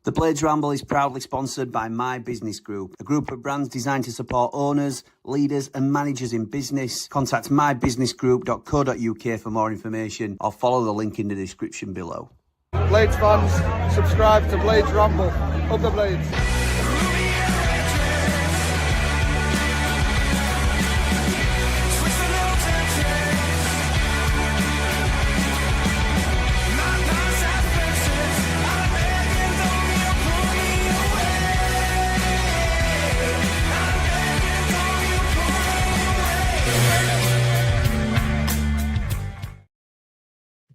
The Blades Ramble is proudly sponsored by My Business Group, a group of brands designed to support owners, leaders and managers in business. Contact mybusinessgroup.co.uk for more information or follow the link in the description below. Blades fans, subscribe to Blades Ramble. Up the Blades.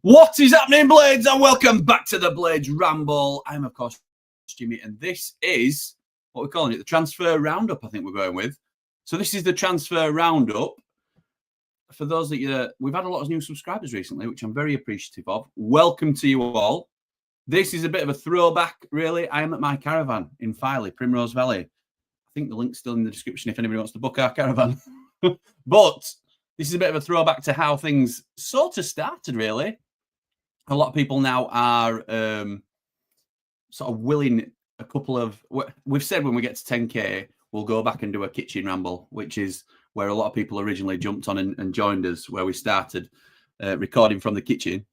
What is happening, Blades, and welcome back to the Blades Ramble. I'm, of course, Jimmy, and this is what we're calling it, the transfer roundup, I think we're going with. So this is the transfer roundup. For those that we've had a lot of new subscribers recently, which I'm very appreciative of. Welcome to you all. This is a bit of a throwback, really. I am at my caravan in Filey, Primrose Valley. I think the link's still in the description if anybody wants to book our caravan. But this is a bit of a throwback to how things sort of started, really. A lot of people now are sort of willing a couple of... We've said when we get to 10K, we'll go back and do a kitchen ramble, which is where a lot of people originally jumped on and joined us, where we started recording from the kitchen.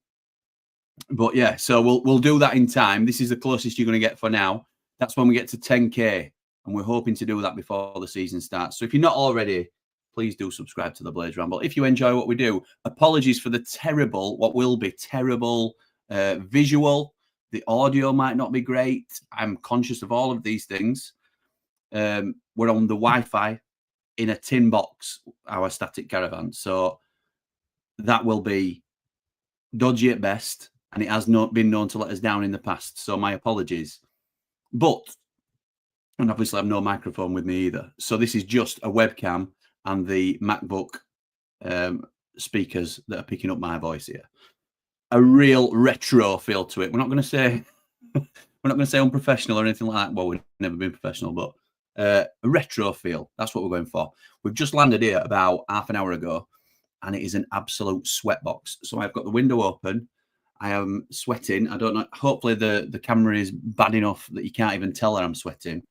But yeah, so we'll do that in time. This is the closest you're going to get for now. That's when we get to 10K, and we're hoping to do that before the season starts. So if you're not already, please do subscribe to the Blades Ramble. If you enjoy what we do, apologies for the terrible, what will be terrible visual. The audio might not be great. I'm conscious of all of these things. We're on the Wi-Fi in a tin box, our static caravan. So that will be dodgy at best, and it has not been known to let us down in the past. So my apologies. And obviously I have no microphone with me either. So this is just a webcam and the MacBook speakers that are picking up my voice here. A real retro feel to it. We're not going to say unprofessional or anything like that. Well, we've never been professional, but a retro feel. That's what we're going for. We've just landed here about half an hour ago, and it is an absolute sweat box. So I've got the window open. I am sweating. I don't know. Hopefully the camera is bad enough that you can't even tell that I'm sweating.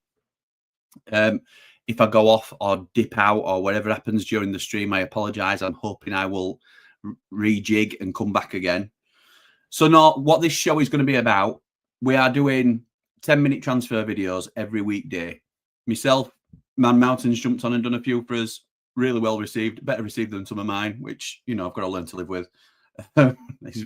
If I go off or dip out or whatever happens during the stream, I apologise. I'm hoping I will rejig and come back again. So now, what this show is going to be about, we are doing 10-minute transfer videos every weekday. Myself, Man Mountains jumped on and done a few for us. Really well received. Better received than some of mine, which, you know, I've got to learn to live with.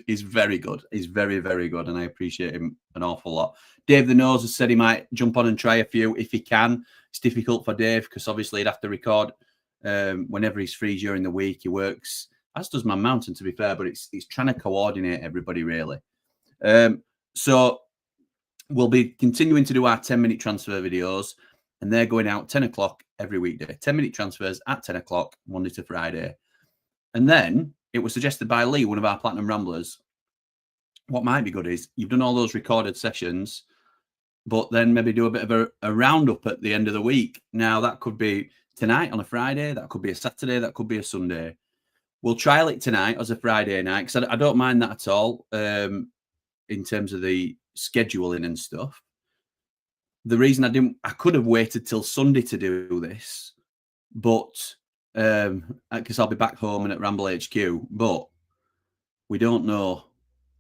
He's very good. He's very, very good, and I appreciate him an awful lot. Dave the Nose has said he might jump on and try a few if he can. It's difficult for Dave because obviously he'd have to record whenever he's free during the week. He works, as does Man Mountain, to be fair, but it's trying to coordinate everybody, really. So we'll be continuing to do our 10-minute transfer videos, and they're going out 10 o'clock every weekday. 10-minute transfers at 10 o'clock, Monday to Friday. And then it was suggested by Lee, one of our Platinum Ramblers. What might be good is you've done all those recorded sessions, but then maybe do a bit of a roundup at the end of the week. Now, that could be tonight on a Friday. That could be a Saturday. That could be a Sunday. We'll trial it tonight as a Friday night because I don't mind that at all in terms of the scheduling and stuff. The reason I could have waited till Sunday to do this, but because I'll be back home and at Ramble HQ, but we don't know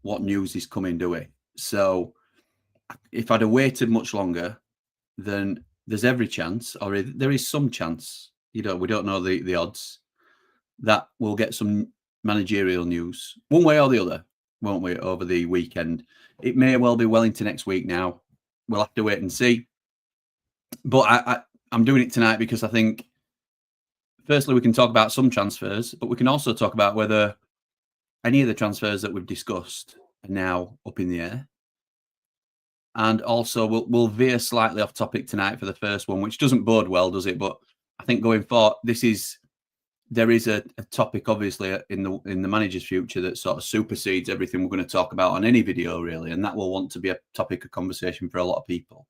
what news is coming, do we? So if I'd have waited much longer, then there's every chance, or there is some chance, we don't know the odds, that we'll get some managerial news one way or the other, won't we, over the weekend. It may well be well into next week now. We'll have to wait and see. But I'm doing it tonight because I think, firstly, we can talk about some transfers, but we can also talk about whether any of the transfers that we've discussed are now up in the air. And also, we'll veer slightly off topic tonight for the first one, which doesn't bode well, does it? But I think going forward, there is a topic, obviously, in the manager's future that sort of supersedes everything we're going to talk about on any video, really. And that will want to be a topic of conversation for a lot of people.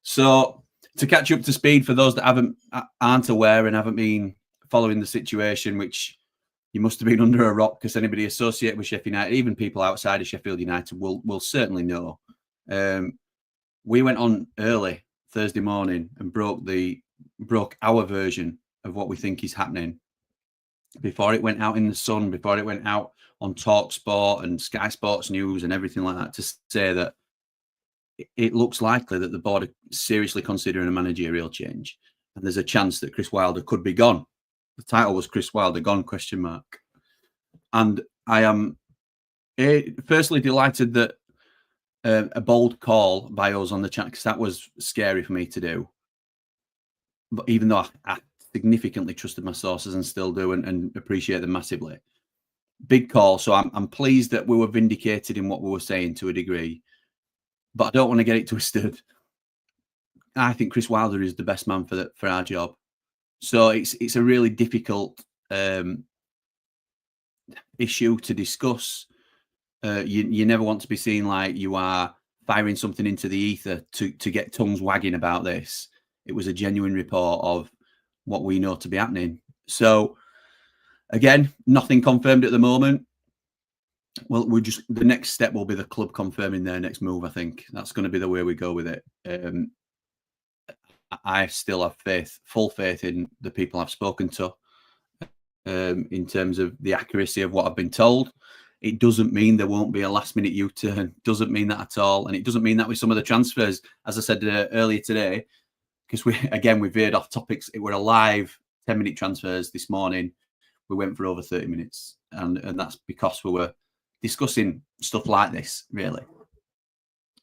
So to catch you up to speed for those that aren't aware and haven't been following the situation, which you must have been under a rock because anybody associated with Sheffield United, even people outside of Sheffield United, will certainly know. we went on early Thursday morning and broke our version of what we think is happening before it went out in the Sun, before it went out on TalkSport and Sky Sports News and everything like that, to say that it looks likely that the board are seriously considering a managerial change, and there's a chance that Chris Wilder could be gone. The title was Chris Wilder Gone? ? And I am firstly delighted that a bold call by us on the chat, because that was scary for me to do. But even though I significantly trusted my sources and still do, and appreciate them massively. Big call. So I'm pleased that we were vindicated in what we were saying to a degree. But I don't want to get it twisted. I think Chris Wilder is the best man for our job. So it's a really difficult issue to discuss. You never want to be seen like you are firing something into the ether to get tongues wagging about this. It was a genuine report of what we know to be happening. So again, nothing confirmed at the moment. Well, the next step will be the club confirming their next move. I think that's going to be the way we go with it. I still have full faith in the people I've spoken to, in terms of the accuracy of what I've been told. It doesn't mean there won't be a last-minute U-turn. Doesn't mean that at all, and it doesn't mean that with some of the transfers, as I said earlier today, because we veered off topics. It were a live 10-minute transfers this morning. We went for over 30 minutes, and that's because we were discussing stuff like this, really.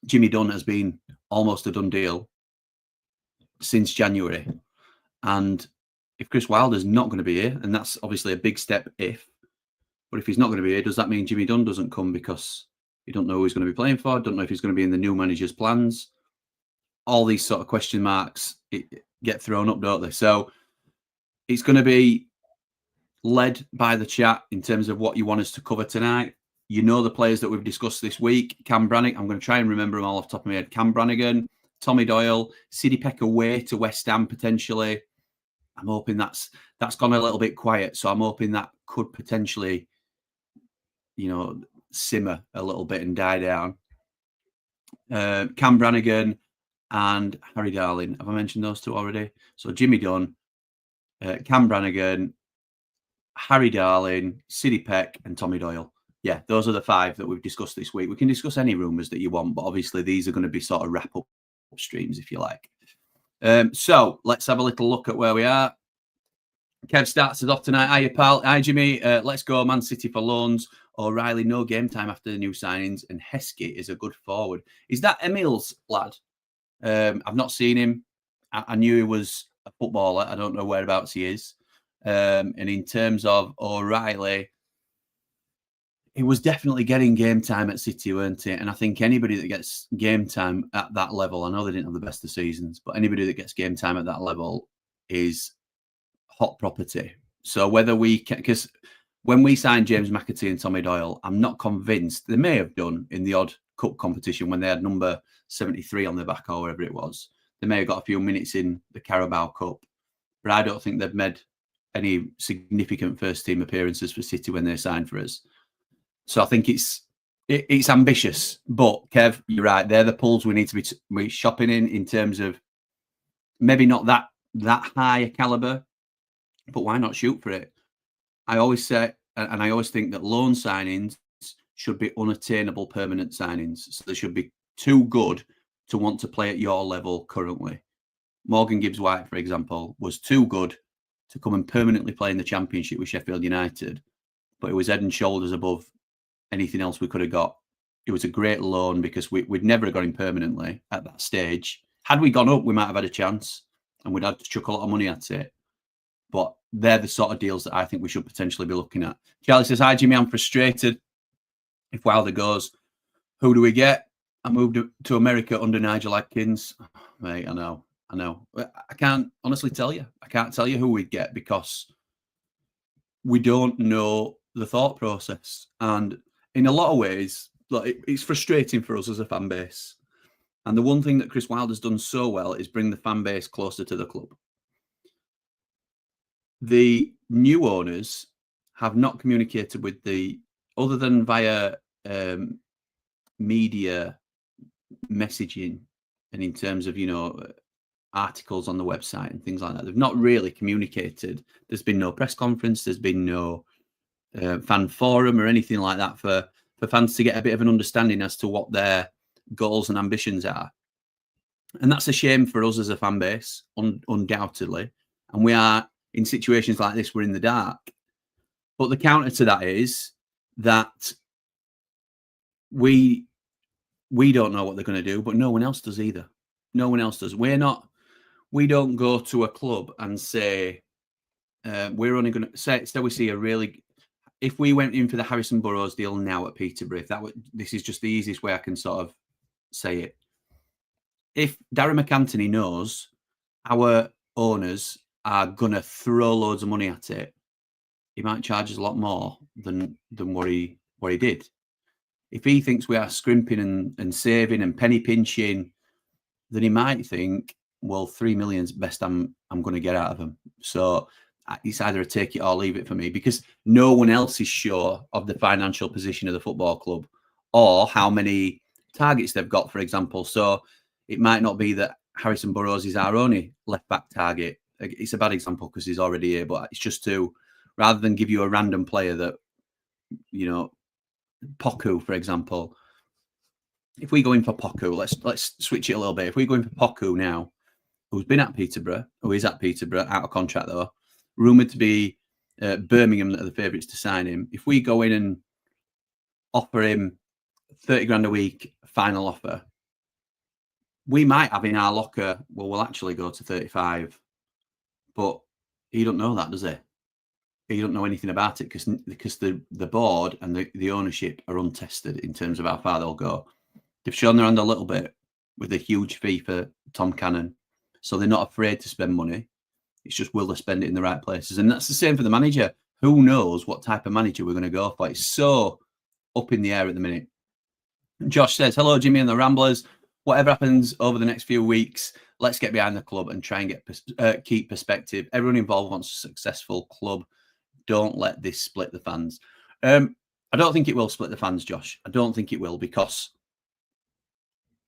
Jimmy Dunne has been almost a done deal since January. And if Chris Wilder's not going to be here, and that's obviously a big step but if he's not going to be here, does that mean Jimmy Dunne doesn't come because you don't know who he's going to be playing for? Don't know if he's going to be in the new manager's plans. All these sort of question marks get thrown up, don't they? So it's going to be led by the chat in terms of what you want us to cover tonight. You know the players that we've discussed this week. Cam Brannagan, I'm going to try and remember them all off the top of my head. Cam Brannagan, Tommy Doyle, SYDIE away to West Ham potentially. I'm hoping that's gone a little bit quiet, so I'm hoping that could potentially, simmer a little bit and die down. Cam Brannagan and Harry Darling. Have I mentioned those two already? So Jimmy Dunne, Cam Brannagan, Harry Darling, SYDIE and Tommy Doyle. Yeah, those are the 5 that we've discussed this week. We can discuss any rumours that you want, but obviously these are going to be sort of wrap-up streams, if you like. So let's have a little look at where we are. Kev starts us off tonight. Hiya, pal. Hi, Jimmy. Let's go Man City for loans. O'Reilly, no game time after the new signings. And Heskey is a good forward. Is that Emil's lad? I've not seen him. I knew he was a footballer. I don't know whereabouts he is. And in terms of O'Reilly, he was definitely getting game time at City, weren't he? And I think anybody that gets game time at that level, I know they didn't have the best of seasons, but anybody that gets game time at that level is hot property. So whether we can, because when we signed James McAtee and Tommy Doyle, I'm not convinced. They may have done in the odd cup competition when they had number 73 on their back or wherever it was. They may have got a few minutes in the Carabao Cup, but I don't think they've made any significant first team appearances for City when they signed for us. So I think it's ambitious, but Kev, you're right. They're the pools we need to be shopping in terms of maybe not that high a caliber, but why not shoot for it? I always say, and I always think that loan signings should be unattainable permanent signings. So they should be too good to want to play at your level currently. Morgan Gibbs-White, for example, was too good to come and permanently play in the Championship with Sheffield United, but it was head and shoulders above anything else we could have got. It was a great loan because we'd never have got him permanently at that stage. Had we gone up, we might have had a chance and we'd had to chuck a lot of money at it. But they're the sort of deals that I think we should potentially be looking at. Charlie says, hi, Jimmy, I'm frustrated. If Wilder goes, who do we get? I moved to America under Nigel Adkins. Mate, I know. I can't honestly tell you. I can't tell you who we'd get because we don't know the thought process. And in a lot of ways, like, it's frustrating for us as a fan base. And the one thing that Chris Wilder's done so well is bring the fan base closer to the club. The new owners have not communicated with other than via media messaging and in terms of, articles on the website and things like that. They've not really communicated. There's been no press conference. There's been no fan forum or anything like that for fans to get a bit of an understanding as to what their goals and ambitions are. And that's a shame for us as a fan base, undoubtedly. And we are, in situations like this, we're in the dark. But the counter to that is that we don't know what they're going to do, but no one else does either. No one else does. We don't go to a club and say, we're only going to say we see if we went in for the Harrison Burrows deal now at Peterborough, this is just the easiest way I can sort of say it. If Darren McAntony knows our owners are going to throw loads of money at it, he might charge us a lot more than what he did. If he thinks we are scrimping and saving and penny pinching, then he might think, well, 3 million's best I'm going to get out of him. So it's either a take it or leave it for me, because no one else is sure of the financial position of the football club or how many targets they've got, for example. So it might not be that Harrison Burrows is our only left-back target. It's a bad example because he's already here, but it's just rather than give you a random player that, Poku, for example. If we go in for Poku, let's switch it a little bit. If we go in for Poku now, who's been at Peterborough, who is at Peterborough, out of contract though, rumoured to be Birmingham that are the favourites to sign him. If we go in and offer him 30 grand a week, final offer, we might have in our locker, well, we'll actually go to 35. But he don't know that, does he? He don't know anything about it because the board and the ownership are untested in terms of how far they'll go. They've shown their hand a little bit with a huge fee for Tom Cannon. So they're not afraid to spend money. It's just, will they spend it in the right places? And that's the same for the manager. Who knows what type of manager we're going to go for? It's so up in the air at the minute. Josh says, hello, Jimmy and the Ramblers. Whatever happens over the next few weeks, let's get behind the club and try and keep perspective. Everyone involved wants a successful club. Don't let this split the fans. I don't think it will split the fans, Josh. I don't think it will, because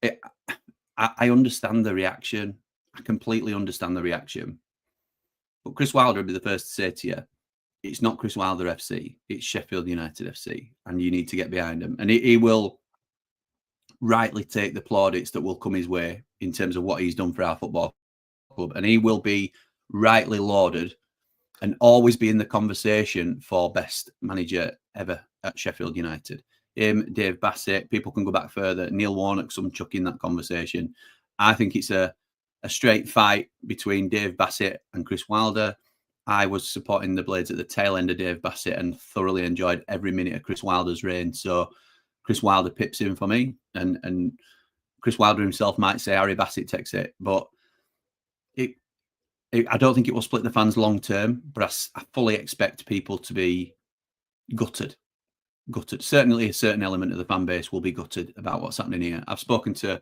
I understand the reaction. I completely understand the reaction. But Chris Wilder would be the first to say to you, it's not Chris Wilder FC, it's Sheffield United FC, and you need to get behind him. And he will rightly take the plaudits that will come his way in terms of what he's done for our football club. And he will be rightly lauded and always be in the conversation for best manager ever at Sheffield United. Him, Dave Bassett, people can go back further. Neil Warnock, some chuck in that conversation. I think it's a straight fight between Dave Bassett and Chris Wilder. I was supporting the Blades at the tail end of Dave Bassett and thoroughly enjoyed every minute of Chris Wilder's reign. So Chris Wilder pips in for me, and Chris Wilder himself might say Harry Bassett takes it, but I don't think it will split the fans long term, but I fully expect people to be gutted. Certainly a certain element of the fan base will be gutted about what's happening here. I've spoken to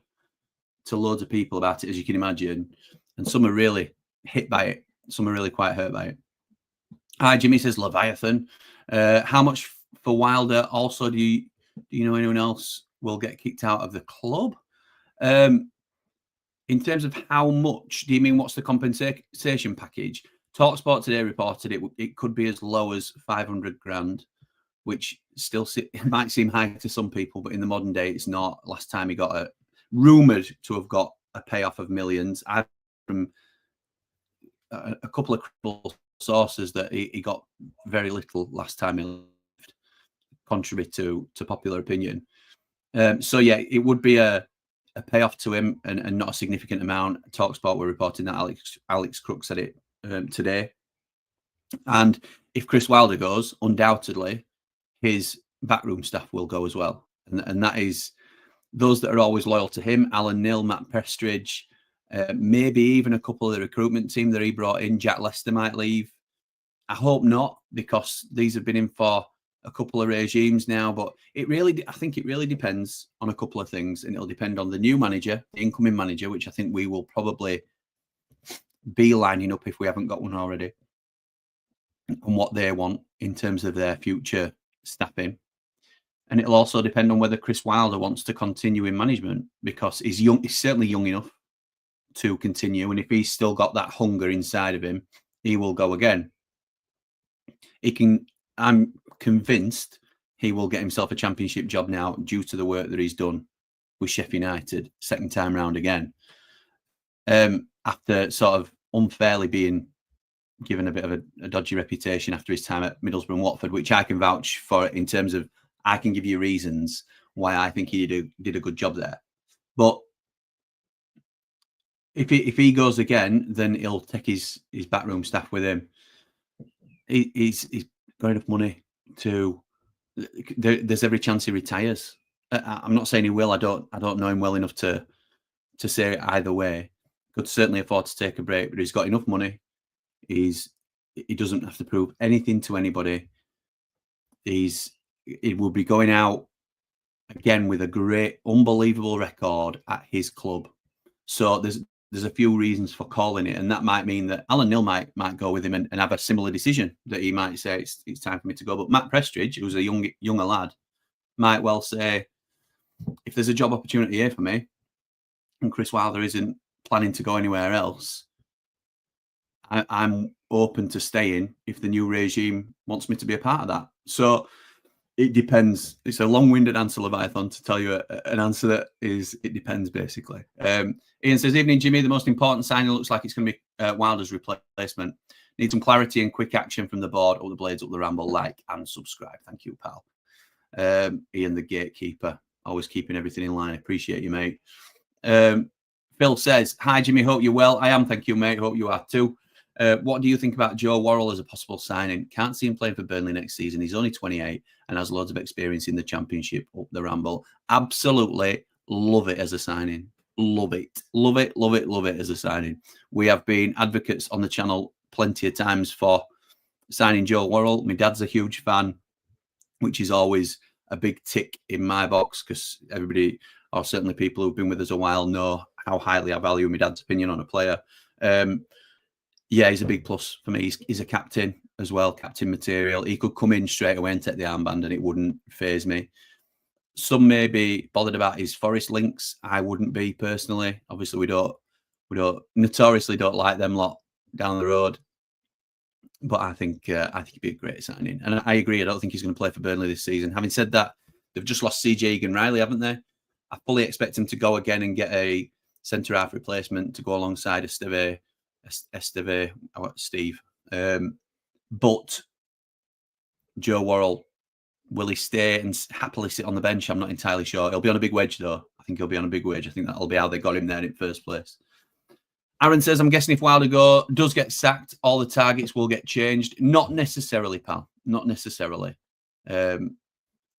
loads of people about it, as you can imagine, and some are really hit by it. Some are really quite hurt by it. Hi, Jimmy says Leviathan. How much for Wilder? Also, do you know anyone else will get kicked out of the club? In terms of how much, do you mean what's the compensation package? TalkSport today reported it could be as low as 500 grand, which still might seem high to some people, but in the modern day, it's not. Last time he got rumoured to have got a payoff of millions. I've from a couple of credible sources that he got very little last time he left, contrary to popular opinion. So yeah, it would be a payoff to him and not a significant amount. TalkSport were reporting that. Alex Crook said it today. And if Chris Wilder goes, undoubtedly his backroom staff will go as well. And that is those that are always loyal to him: Alan Nill, Matt Prestridge, maybe even a couple of the recruitment team that he brought in. Jack Lester might leave. I hope not, because these have been in for a couple of regimes now. But I think it really depends on a couple of things, and it'll depend on the new manager, the incoming manager, which I think we will probably be lining up if we haven't got one already, and what they want in terms of their future staffing. And it'll also depend on whether Chris Wilder wants to continue in management, because he's young. He's certainly young enough to continue. And if he's still got that hunger inside of him, he will go again. He can. I'm convinced he will get himself a championship job now due to the work that he's done with Sheffield United second time round again. After sort of unfairly being given a bit of a dodgy reputation after his time at Middlesbrough and Watford, which I can vouch for in terms of I can give you reasons why I think he did a good job there. But if he goes again, then he'll take his backroom staff with him. He's got enough money to. There's every chance he retires. I'm not saying he will. I don't know him well enough to say it either way. Could certainly afford to take a break, but he's got enough money. He doesn't have to prove anything to anybody. He will be going out again with a great, unbelievable record at his club. So there's a few reasons for calling it, and that might mean that Alan Neil might go with him and have a similar decision, that he might say it's time for me to go. But Matt Prestridge, who's a younger lad, might well say, if there's a job opportunity here for me, and Chris Wilder isn't planning to go anywhere else, I'm open to staying if the new regime wants me to be a part of that. So it depends. It's a long-winded answer, Leviathan, to tell you an answer that is, it depends, basically. Ian says, evening, Jimmy. The most important signing looks like it's going to be Wilder's replacement. Need some clarity and quick action from the board. Up the Blades, up the Ramble. Like and subscribe. Thank you, pal. Ian, the gatekeeper, always keeping everything in line. Appreciate you, mate. Phil says, hi, Jimmy. Hope you're well. I am, thank you, mate. Hope you are too. What do you think about Joe Worrell as a possible signing? Can't see him playing for Burnley next season. He's only 28 and has loads of experience in the Championship. Up the Ramble. Absolutely love it as a signing. Love it. Love it, love it, love it as a signing. We have been advocates on the channel plenty of times for signing Joe Worrell. My dad's a huge fan, which is always a big tick in my box, because everybody, or certainly people who've been with us a while, know how highly I value my dad's opinion on a player. Yeah, he's a big plus for me. He's a captain as well, captain material. He could come in straight away and take the armband and it wouldn't faze me. Some may be bothered about his Forest links. I wouldn't be personally. Obviously, we notoriously don't like them lot down the road. But I think he'd be a great signing. And I agree. I don't think he's going to play for Burnley this season. Having said that, they've just lost CJ Egan-Riley, haven't they? I fully expect him to go again and get a centre-half replacement to go alongside Steve. But Joe Worrell, will he stay and happily sit on the bench? I'm not entirely sure. He'll be on a big wage, though. I think he'll be on a big wage. I think that'll be how they got him there in first place. Aaron says, I'm guessing if Wilder does get sacked, all the targets will get changed. Not necessarily, pal. Not necessarily. I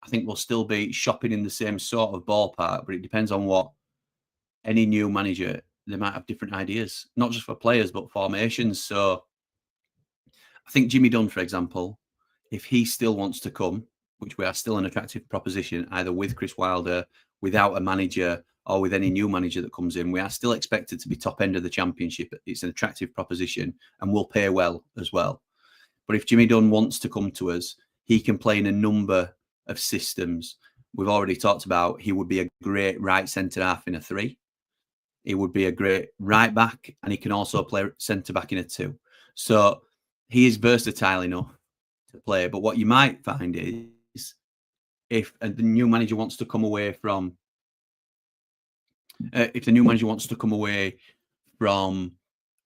think we'll still be shopping in the same sort of ballpark, but it depends on what any new manager, they might have different ideas, not just for players, but formations. So I think Jimmy Dunne, for example, if he still wants to come, which we are still an attractive proposition, either with Chris Wilder, without a manager, or with any new manager that comes in, we are still expected to be top end of the Championship. It's an attractive proposition and will pay well as well. But if Jimmy Dunne wants to come to us, he can play in a number of systems. We've already talked about he would be a great right centre-half in a 3. He would be a great right back, and he can also play centre-back in a 2. So he is versatile enough to play. But what you might find is if the new manager wants to come away from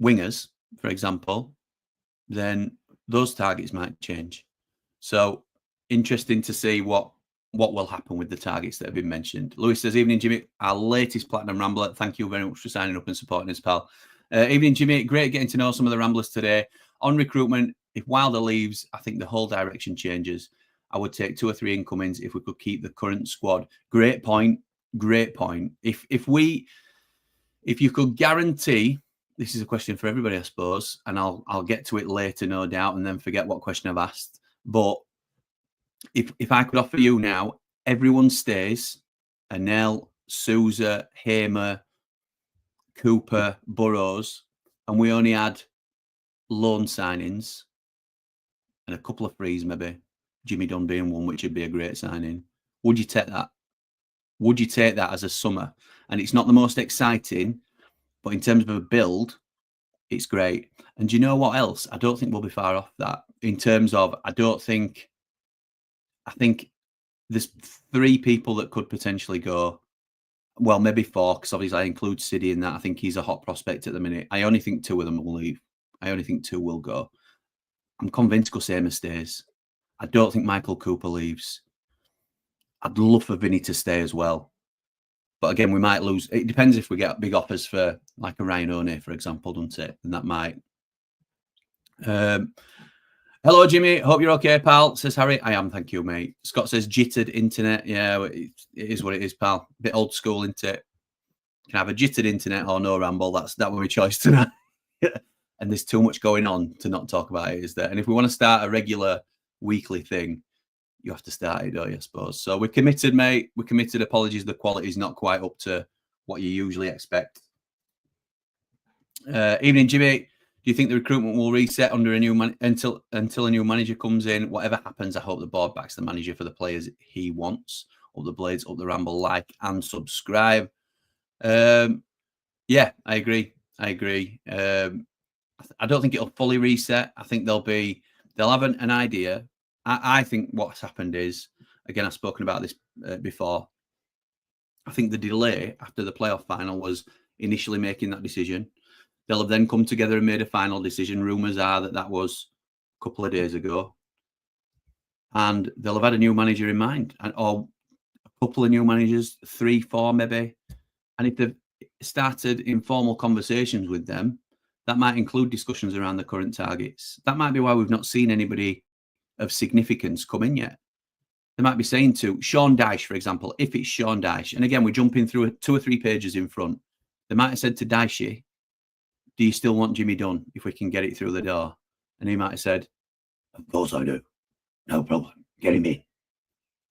wingers, for example, then those targets might change. So interesting to see what will happen with the targets that have been mentioned. Lewis says, evening, Jimmy, our latest Platinum Rambler. Thank you very much for signing up and supporting us, pal. Evening, Jimmy. Great getting to know some of the Ramblers today. On recruitment, if Wilder leaves, I think the whole direction changes. I would take 2 or 3 incomings if we could keep the current squad. Great point. Great point. If you could guarantee, this is a question for everybody, I suppose, and I'll get to it later, no doubt, and then forget what question I've asked. But if I could offer you now, everyone stays, Anel, Sousa, Hamer, Cooper, Burrows, and we only had loan signings and a couple of frees, maybe, Jimmy Dunne being one, which would be a great signing, Would you take that? Would you take that as a summer? And it's not the most exciting, but in terms of a build, it's great. And do you know what else? I don't think we'll be far off that in terms of, I think there's 3 people that could potentially go. Well, maybe 4, because obviously I include SYDIE in that. I think he's a hot prospect at the minute. I only think 2 of them will leave. I only think 2 will go. I'm convinced Gusema stays. I don't think Michael Cooper leaves. I'd love for Vinny to stay as well. But again, we might lose. It depends if we get big offers for like a Ryan O'Neill, for example, doesn't it? And that might. Hello, Jimmy. Hope you're okay, pal. Says Harry. I am, thank you, mate. Scott says jittered internet. Yeah, it is what it is, pal. Bit old school, isn't it? Can have a jittered internet or no ramble. That was my choice tonight. And there's too much going on to not talk about it, is there? And if we want to start a regular weekly thing, you have to start it, don't you, I suppose? So we're committed, mate. We're committed. Apologies, the quality is not quite up to what you usually expect. Evening, Jimmy. Do you think the recruitment will reset under a new until a new manager comes in? Whatever happens, I hope the board backs the manager for the players he wants. Up the Blades, up the Ramble, like and subscribe. Yeah, I agree. I don't think it'll fully reset. I think they'll have an idea. I think what's happened is, again, I've spoken about this before. I think the delay after the playoff final was initially making that decision. They'll have then come together and made a final decision. Rumours are that was a couple of days ago. And they'll have had a new manager in mind, or a couple of new managers, 3, 4 maybe. And if they've started informal conversations with them, that might include discussions around the current targets. That might be why we've not seen anybody of significance come in yet. They might be saying to Sean Dyche, for example, if it's Sean Dyche, and again, we're jumping through 2 or 3 pages in front, they might have said to Dyche, do you still want Jimmy Dunne if we can get it through the door? And he might have said, of course I do. No problem. Get him in.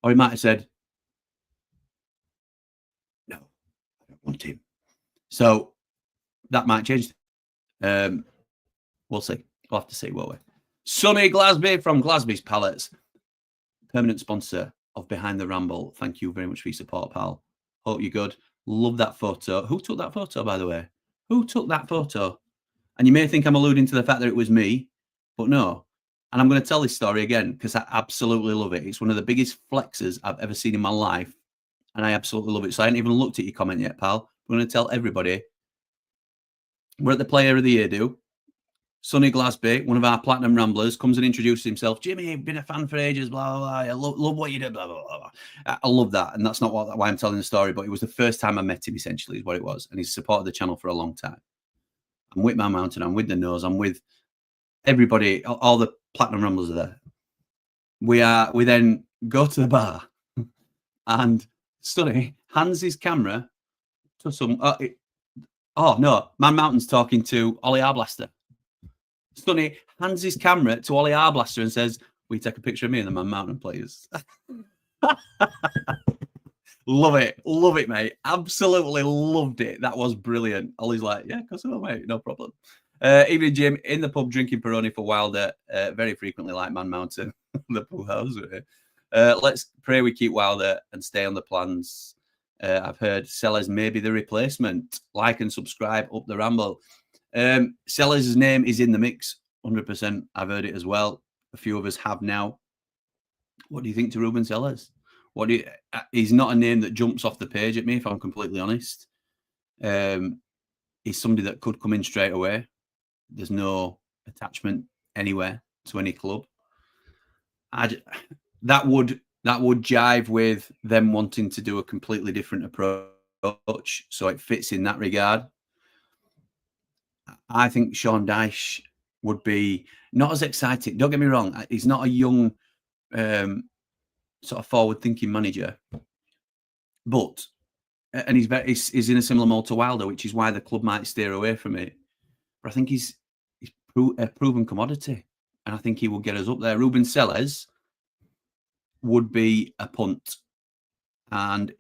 Or he might have said, no, I don't want him. So that might change. We'll see. We'll have to see, won't we? Sonny Glasby from Glasby's Pallets, permanent sponsor of Behind the Ramble. Thank you very much for your support, pal. Hope you're good. Love that photo. Who took that photo, by the way? Who took that photo? And you may think I'm alluding to the fact that it was me, but no. And I'm going to tell this story again because I absolutely love it. It's one of the biggest flexes I've ever seen in my life, and I absolutely love it. So I haven't even looked at your comment yet, pal. I'm going to tell everybody. We're at the Player of the Year do. Sonny Glasby, one of our Platinum Ramblers, comes and introduces himself. Jimmy, I've been a fan for ages, blah, blah, blah. I love what you do, blah, blah, blah. I love that. And that's not why I'm telling the story, but it was the first time I met him, essentially, is what it was. And he's supported the channel for a long time. I'm with Man Mountain, I'm with the Nose, I'm with everybody, all the Platinum Ramblers are there. We then go to the bar, and Sonny hands his camera to some... Man Mountain's talking to Ollie Arblaster. Sonny hands his camera to Ollie Arblaster and says, will you take a picture of me and the Man Mountain, please? Love it, mate. Absolutely loved it. That was brilliant. Ollie's like, yeah, of course I will, mate, no problem. Evening, Jim, in the pub drinking Peroni for Wilder, very frequently like Man Mountain, the pool house. Let's pray we keep Wilder and stay on the plans. I've heard Sellers may be the replacement. Like and subscribe, up the Ramble. Sellers' name is in the mix, 100%. I've heard it as well. A few of us have now. What do you think to Ruben Sellers? He's not a name that jumps off the page at me, if I'm completely honest. He's somebody that could come in straight away. There's no attachment anywhere to any club. That would jive with them wanting to do a completely different approach, so it fits in that regard. I think Sean Dyche would be not as exciting. Don't get me wrong; he's not a young, sort of forward-thinking manager, but he's in a similar mold to Wilder, which is why the club might steer away from it. But I think he's a proven commodity, and I think he will get us up there. Ruben Sellers would be a punt, and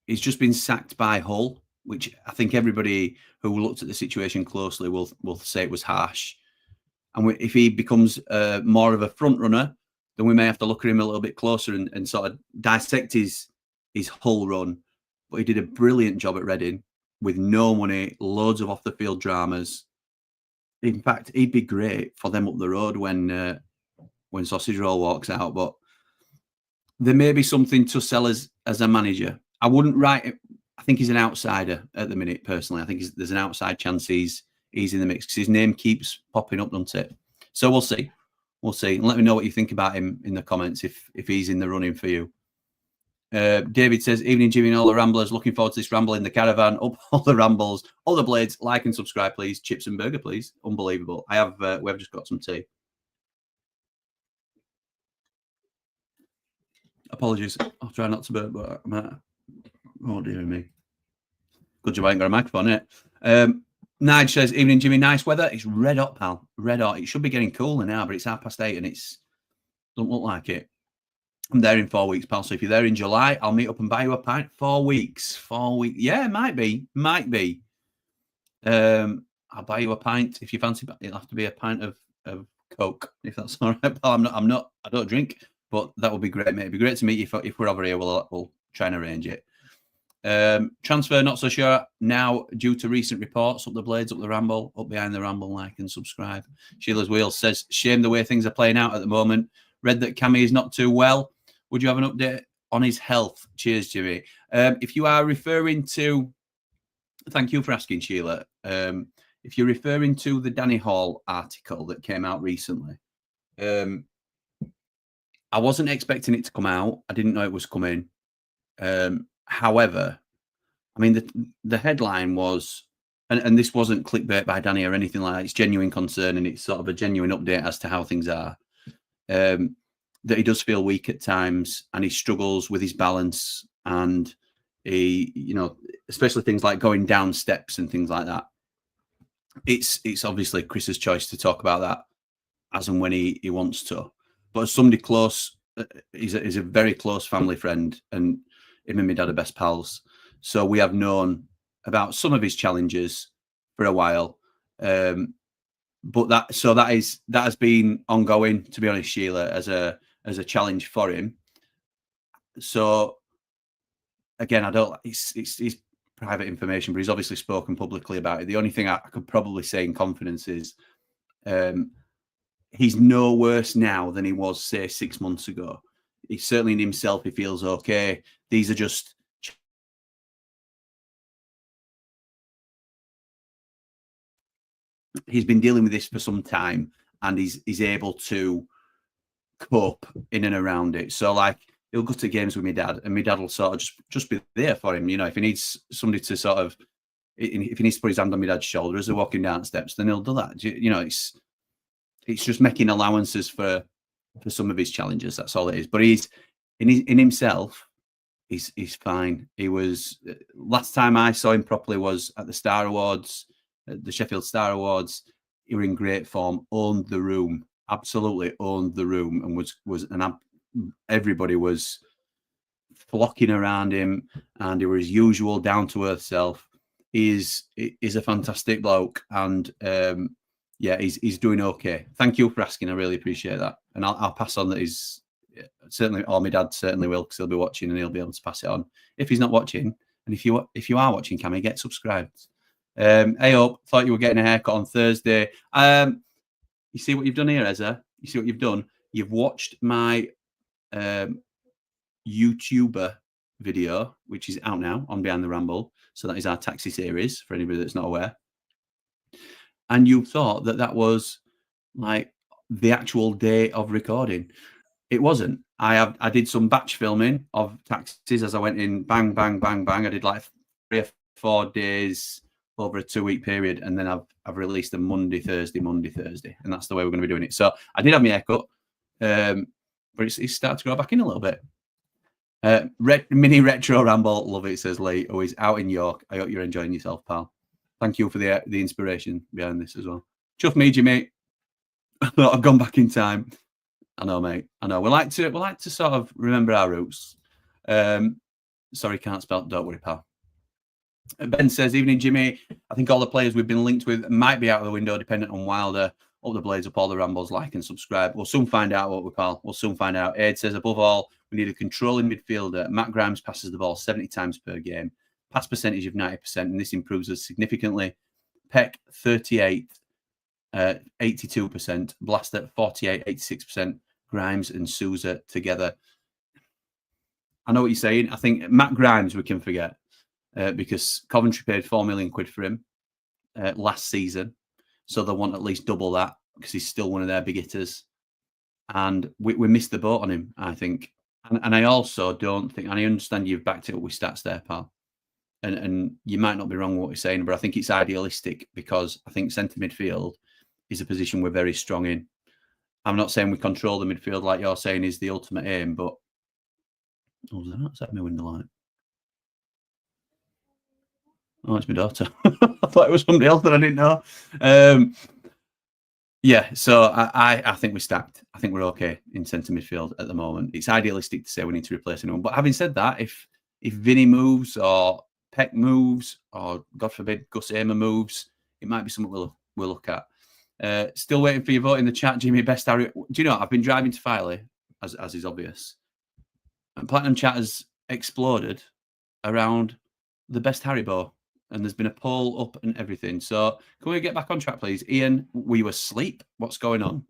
he's just been sacked by Hull, which I think everybody who looked at the situation closely will say it was harsh. And if he becomes more of a front runner then we may have to look at him a little bit closer and sort of dissect his whole run. But he did a brilliant job at Reading with no money, loads of off-the-field dramas. In fact, he'd be great for them up the road when Sausage Roll walks out. But there may be something to sell as a manager. I wouldn't write it. I think he's an outsider at the minute, personally. I think there's an outside chance he's in the mix because his name keeps popping up, doesn't it? So we'll see. We'll see. And let me know what you think about him in the comments if he's in the running for you. David says, evening, Jimmy and all the ramblers. Looking forward to this ramble in the caravan. Up all the rambles, all the blades. Like and subscribe, please. Chips and burger, please. Unbelievable. We have just got some tea. Apologies. I'll try not to burp, but I'm at... Oh, dear me. Good job I ain't got a microphone, innit? Nige says, evening, Jimmy. Nice weather. It's red hot, pal. Red hot. It should be getting cooler now, but it's 8:30 and it's doesn't look like it. I'm there in 4 weeks, pal. So if you're there in July, I'll meet up and buy you a pint. 4 weeks. 4 weeks. Yeah, might be. Might be. I'll buy you a pint if you fancy. It'll have to be a pint of Coke, if that's all right, pal. I don't drink, but that would be great, mate. It'd be great to meet you if we're over here. We'll try and arrange it. Transfer, not so sure now due to recent reports. Up the blades, up the ramble, up behind the ramble. Like and subscribe. Sheila's Wheels says, shame the way things are playing out at the moment. Read that Cammy is not too well. Would you have an update on his health? Cheers, Jimmy. If you are referring to, thank you for asking, Sheila. If you're referring to the Danny Hall article that came out recently, I wasn't expecting it to come out. I didn't know it was coming. However, I mean, the headline was, and this wasn't clickbait by Danny or anything like that. It's genuine concern and it's sort of a genuine update as to how things are. That he does feel weak at times and he struggles with his balance and he, especially things like going down steps and things like that. It's obviously Chris's choice to talk about that as and when he wants to. But as somebody close, he's a very close family friend and him and my dad are best pals. So we have known about some of his challenges for a while. But that has been ongoing, to be honest, Sheila, as a challenge for him. So again, it's private information, but he's obviously spoken publicly about it. The only thing I could probably say in confidence is he's no worse now than he was, say, 6 months ago. He's certainly in himself, he feels okay. These are just he's been dealing with this for some time and he's able to cope in and around it. So like he'll go to games with my dad and my dad will sort of just be there for him. If he needs somebody to sort of, if he needs to put his hand on my dad's shoulder as they're walking down steps, then he'll do that. It's just making allowances for some of his challenges. That's all it is. But he's in himself, he's fine. He was, last time I saw him properly was at the Star Awards, the Sheffield Star Awards. He was in great form, owned the room, absolutely owned the room, and everybody was flocking around him, and he was his usual down to earth self. He's a fantastic bloke, and yeah, he's doing okay. Thank you for asking. I really appreciate that, and I'll pass on that he's certainly, or my dad certainly will, because he'll be watching and he'll be able to pass it on. If he's not watching, and if you are watching, Cammy, get subscribed. Hey up, thought you were getting a haircut on Thursday. You see what you've done here, Ezra? You see what you've done? You've watched my YouTuber video, which is out now on Behind the Ramble. So that is our taxi series for anybody that's not aware. And you thought that was like the actual day of recording. It wasn't. I did some batch filming of taxis as I went in, bang, bang, bang, bang. I did like 3 or 4 days over a 2-week period, and then I've released them Monday, Thursday, and that's the way we're going to be doing it. So I did have my haircut, but it's started to grow back in a little bit. Mini retro ramble, love it, says Lee. Always out in York. I hope you're enjoying yourself, pal. Thank you for the inspiration behind this as well. Chuff me, Jimmy. I've gone back in time. I know, mate. I know. We like to sort of remember our roots. Sorry, can't spell. Don't worry, pal. Ben says, evening, Jimmy. I think all the players we've been linked with might be out of the window, dependent on Wilder. Up the Blades, up all the rambles, like and subscribe. We'll soon find out what we call. We'll soon find out. Aid says, above all, we need a controlling midfielder. Matt Grimes passes the ball 70 times per game. Pass percentage of 90%, and this improves us significantly. Peck, 38, 82%. Blaster, 48, 86%. Grimes and Sousa together. I know what you're saying. I think Matt Grimes we can forget because Coventry paid £4 million for him last season. So they want at least double that because he's still one of their big hitters. And we missed the boat on him, I think. And I also don't think, and I understand you've backed it up with stats there, pal. And you might not be wrong with what you're saying, but I think it's idealistic because I think centre midfield is a position we're very strong in. I'm not saying we control the midfield like you're saying is the ultimate aim, but... Oh, was that outside my window light? Oh, it's my daughter. I thought it was somebody else that I didn't know. Yeah, so I think we're stacked. I think we're okay in centre midfield at the moment. It's idealistic to say we need to replace anyone. But having said that, if Vinny moves or Peck moves or, God forbid, Gus Amer moves, it might be something we'll look at. Still waiting for your vote in the chat, Jimmy. Best Harry. Do you know, I've been driving to Filey, as is obvious. And Platinum Chat has exploded around the best Haribo. And there's been a poll up and everything. So can we get back on track, please? Ian, were you asleep? What's going on?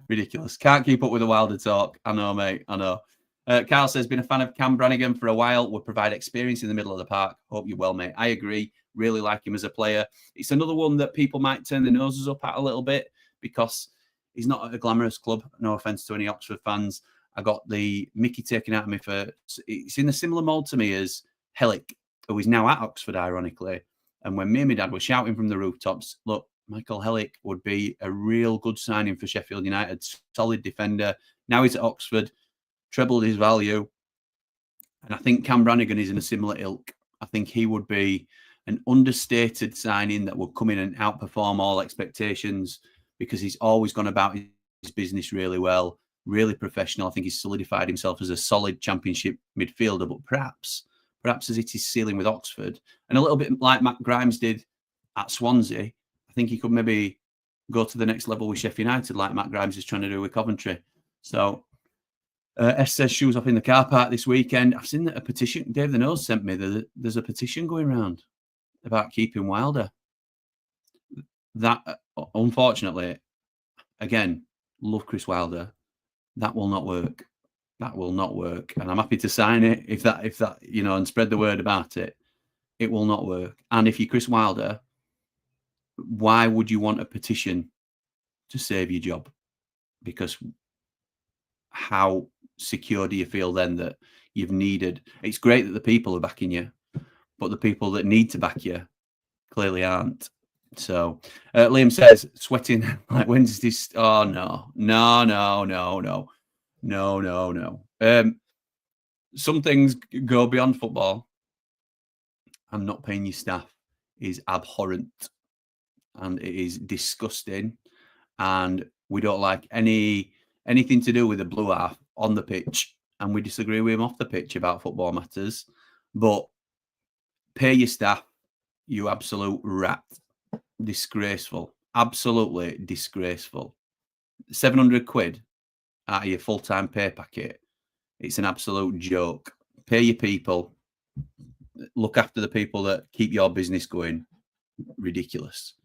Ridiculous. Can't keep up with the Wilder talk. I know, mate. I know. Carl says, been a fan of Cam Brannagan for a while. Would provide experience in the middle of the park. Hope you're well, mate. I agree. Really like him as a player. It's another one that people might turn their noses up at a little bit because he's not at a glamorous club. No offence to any Oxford fans. I got the Mickey taken out of me for... It's in a similar mould to me as Hellick, who is now at Oxford, ironically. And when me and my dad were shouting from the rooftops, look, Michael Hellick would be a real good signing for Sheffield United. Solid defender. Now he's at Oxford, trebled his value. And I think Cam Brannagan is in a similar ilk. I think he would be an understated signing that would come in and outperform all expectations because he's always gone about his business really well, really professional. I think he's solidified himself as a solid championship midfielder, but perhaps has hit his ceiling with Oxford. And a little bit like Matt Grimes did at Swansea, I think he could maybe go to the next level with Sheffield United like Matt Grimes is trying to do with Coventry. So S says shoes off in the car park this weekend. I've seen that a petition, Dave the Nose sent me, there's a petition going around about keeping Wilder. That, unfortunately, again, love Chris Wilder. That will not work. That will not work. And I'm happy to sign it if that, you know, and spread the word about it. It will not work. And if you're Chris Wilder, why would you want a petition to save your job? Because how secure do you feel then that you've needed? It's great that the people are backing you, but the people that need to back you clearly aren't. So Liam says, sweating like Wednesday's. Oh, no. Some things go beyond football, and not paying your staff is abhorrent and it is disgusting. And we don't like anything to do with the blue half on the pitch, and we disagree with him off the pitch about football matters. But pay your staff, you absolute rat. Disgraceful. Absolutely disgraceful. 700 quid out of your full-time pay packet. It's an absolute joke. Pay your people. Look after the people that keep your business going. Ridiculous.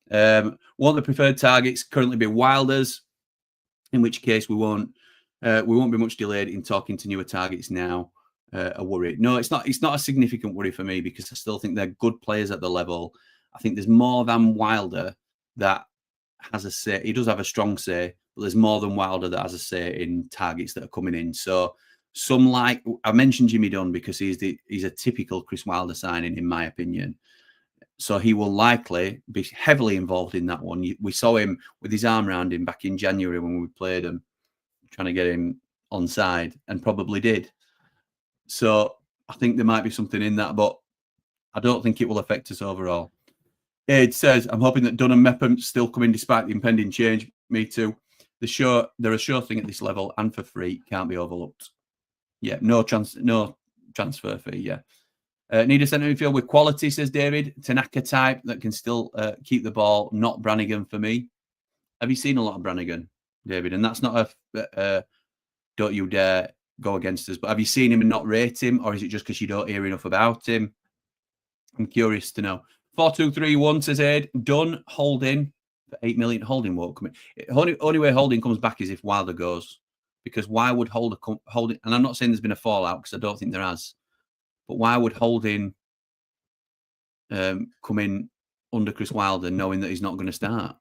One of the preferred targets currently be Wilders, in which case we won't be much delayed in talking to newer targets now. A worry. No, it's not a significant worry for me because I still think they're good players at the level. I think there's more than Wilder that has a say. He does have a strong say, but there's more than Wilder that has a say in targets that are coming in. So some, like I mentioned Jimmy Dunne because he's a typical Chris Wilder signing in my opinion. So he will likely be heavily involved in that one. We saw him with his arm around him back in January when we played him, trying to get him on side, and probably did. So I think there might be something in that, but I don't think it will affect us overall. Aid says, I'm hoping that Dunne and Mepham still come in despite the impending change. Me too. They're a sure thing at this level and for free. Can't be overlooked. Yeah, no transfer fee, yeah. Need a centre midfield with quality, says David. Tanaka type that can still keep the ball. Not Brannigan for me. Have you seen a lot of Brannigan, David? And that's not a don't you dare go against us. But have you seen him and not rate him? Or is it just because you don't hear enough about him? I'm curious to know. 4231 says Ed. Done. Holding for 8 million. Holding won't come in. Only way Holding comes back is if Wilder goes. Because why would Holding... And I'm not saying there's been a fallout because I don't think there has. But why would Holding come in under Chris Wilder knowing that he's not going to start?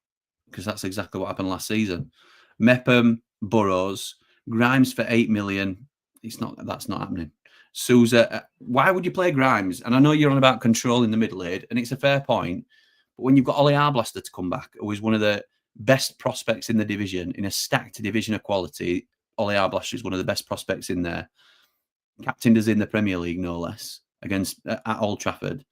Because that's exactly what happened last season. Mepham, Burrows, Grimes for 8 million. That's not happening. Souza, why would you play Grimes? And I know you're on about controlling the middle eight, and it's a fair point. But when you've got Ollie Arblaster to come back, who is one of the best prospects in the division, in a stacked division of quality, Ollie Arblaster is one of the best prospects in there. Captained us in the Premier League, no less, at Old Trafford.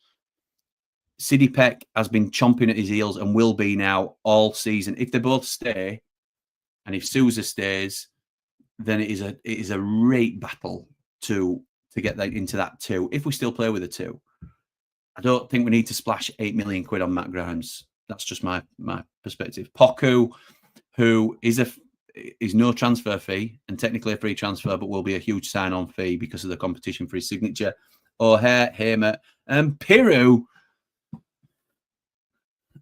Sidie Peck has been chomping at his heels and will be now all season. If they both stay, and if Souza stays, then it is a rate battle to get that into that 2. If we still play with a 2, I don't think we need to splash 8 million quid on Matt Grimes. That's just my perspective. Poku, who is no transfer fee and technically a free transfer, but will be a huge sign-on fee because of the competition for his signature. O'Hare, Hamer, and Piru.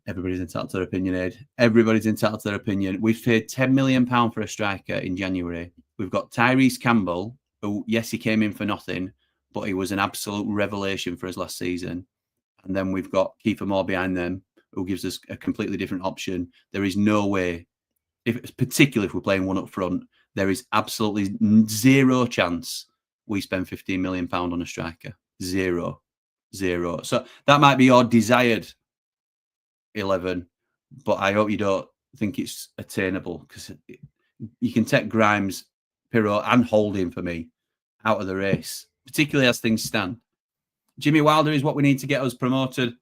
Everybody's entitled to their opinion, Ed. Everybody's entitled to their opinion. We've paid £10 million for a striker in January. We've got Tyrese Campbell, who, yes, he came in for nothing, but he was an absolute revelation for us last season. And then we've got Kiefer Moore behind them, who gives us a completely different option. There is no way, particularly if we're playing one up front, there is absolutely zero chance we spend £15 million on a striker. Zero. So that might be your desired 11, but I hope you don't think it's attainable, because you can take Grimes, Pirro, and Holding for me out of the race, particularly as things stand. Jimmy Wilder is what we need to get us promoted,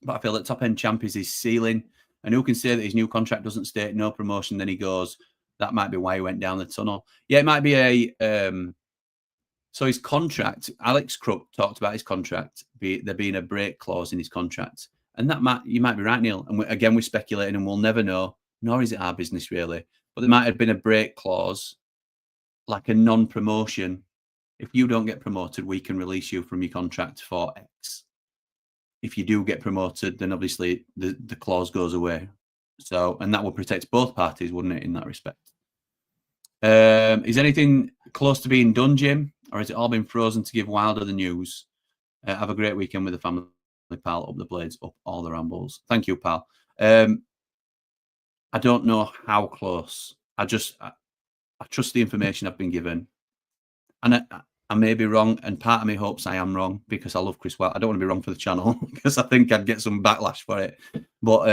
but I feel that top end champ is his ceiling, and who can say that his new contract doesn't state no promotion, then he goes? That might be why he went down the tunnel. Yeah, it might be so his contract, Alex Crook talked about his contract, there being a break clause in his contract. And you might be right, Neil. And we're speculating and we'll never know, nor is it our business really. But there might have been a break clause, like a non-promotion. If you don't get promoted, we can release you from your contract for X. If you do get promoted, then obviously the clause goes away. So, and that would protect both parties, wouldn't it, in that respect? Is anything close to being done, Jim? Or has it all been frozen to give Wilder the news? Have a great weekend with the family. Pal, up the Blades, up all the Rambles. Thank you, pal. I don't know how close. I trust the information I've been given, and I may be wrong, and part of me hopes I am wrong, because I love Chris Wilder. I don't want to be wrong for the channel because I think I'd get some backlash for it. But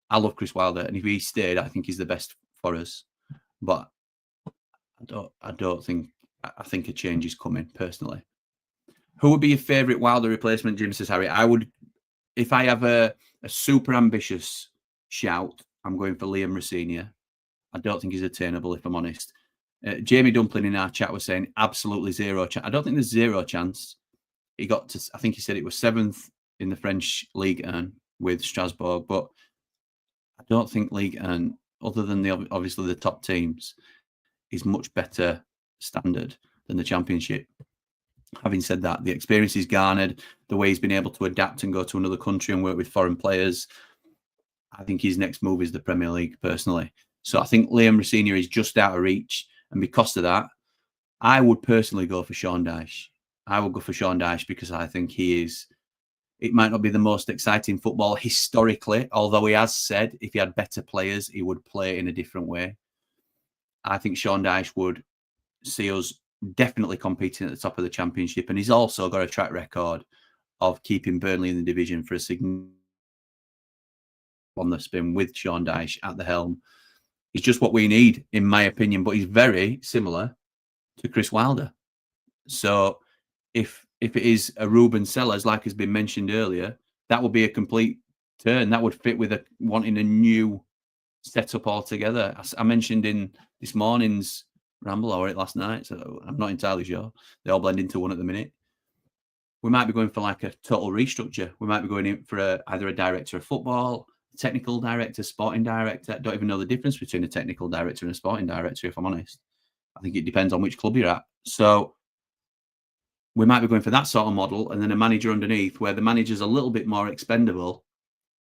I love Chris Wilder, and if he stayed, I think he's the best for us. But I don't think. I think a change is coming personally. Who would be your favourite Wilder replacement, Jim, says Harry? I would, if I have a super ambitious shout, I'm going for Liam Rosenior. I don't think he's attainable, if I'm honest. Jamie Dumpling in our chat was saying absolutely zero chance. I don't think there's zero chance. He got to, I think he said it was 7th in the French Ligue 1 with Strasbourg, but I don't think Ligue 1, other than obviously the top teams, is much better standard than the Championship. Having said that, the experience he's garnered, the way he's been able to adapt and go to another country and work with foreign players, I think his next move is the Premier League, personally. So I think Liam Rosenior is just out of reach. And because of that, I would personally go for Sean Dyche. I would go for Sean Dyche because I think he is... It might not be the most exciting football historically, although he has said if he had better players, he would play in a different way. I think Sean Dyche would see us definitely competing at the top of the Championship, and he's also got a track record of keeping Burnley in the division for a significant on the spin with Sean Dyche at the helm. He's just what we need, in my opinion, but he's very similar to Chris Wilder. So if it is a Ruben Sellers, like has been mentioned earlier, that would be a complete turn. That would fit with wanting a new setup altogether. I mentioned in this morning's Ramble, or it last night, so I'm not entirely sure. They all blend into one at the minute. we might be going for like a total restructure. We might be going in for either a director of football, technical director, sporting director. I don't even know the difference between a technical director and a sporting director, if I'm honest. I think it depends on which club you're at. So we might be going for that sort of model, and then a manager underneath where the manager's a little bit more expendable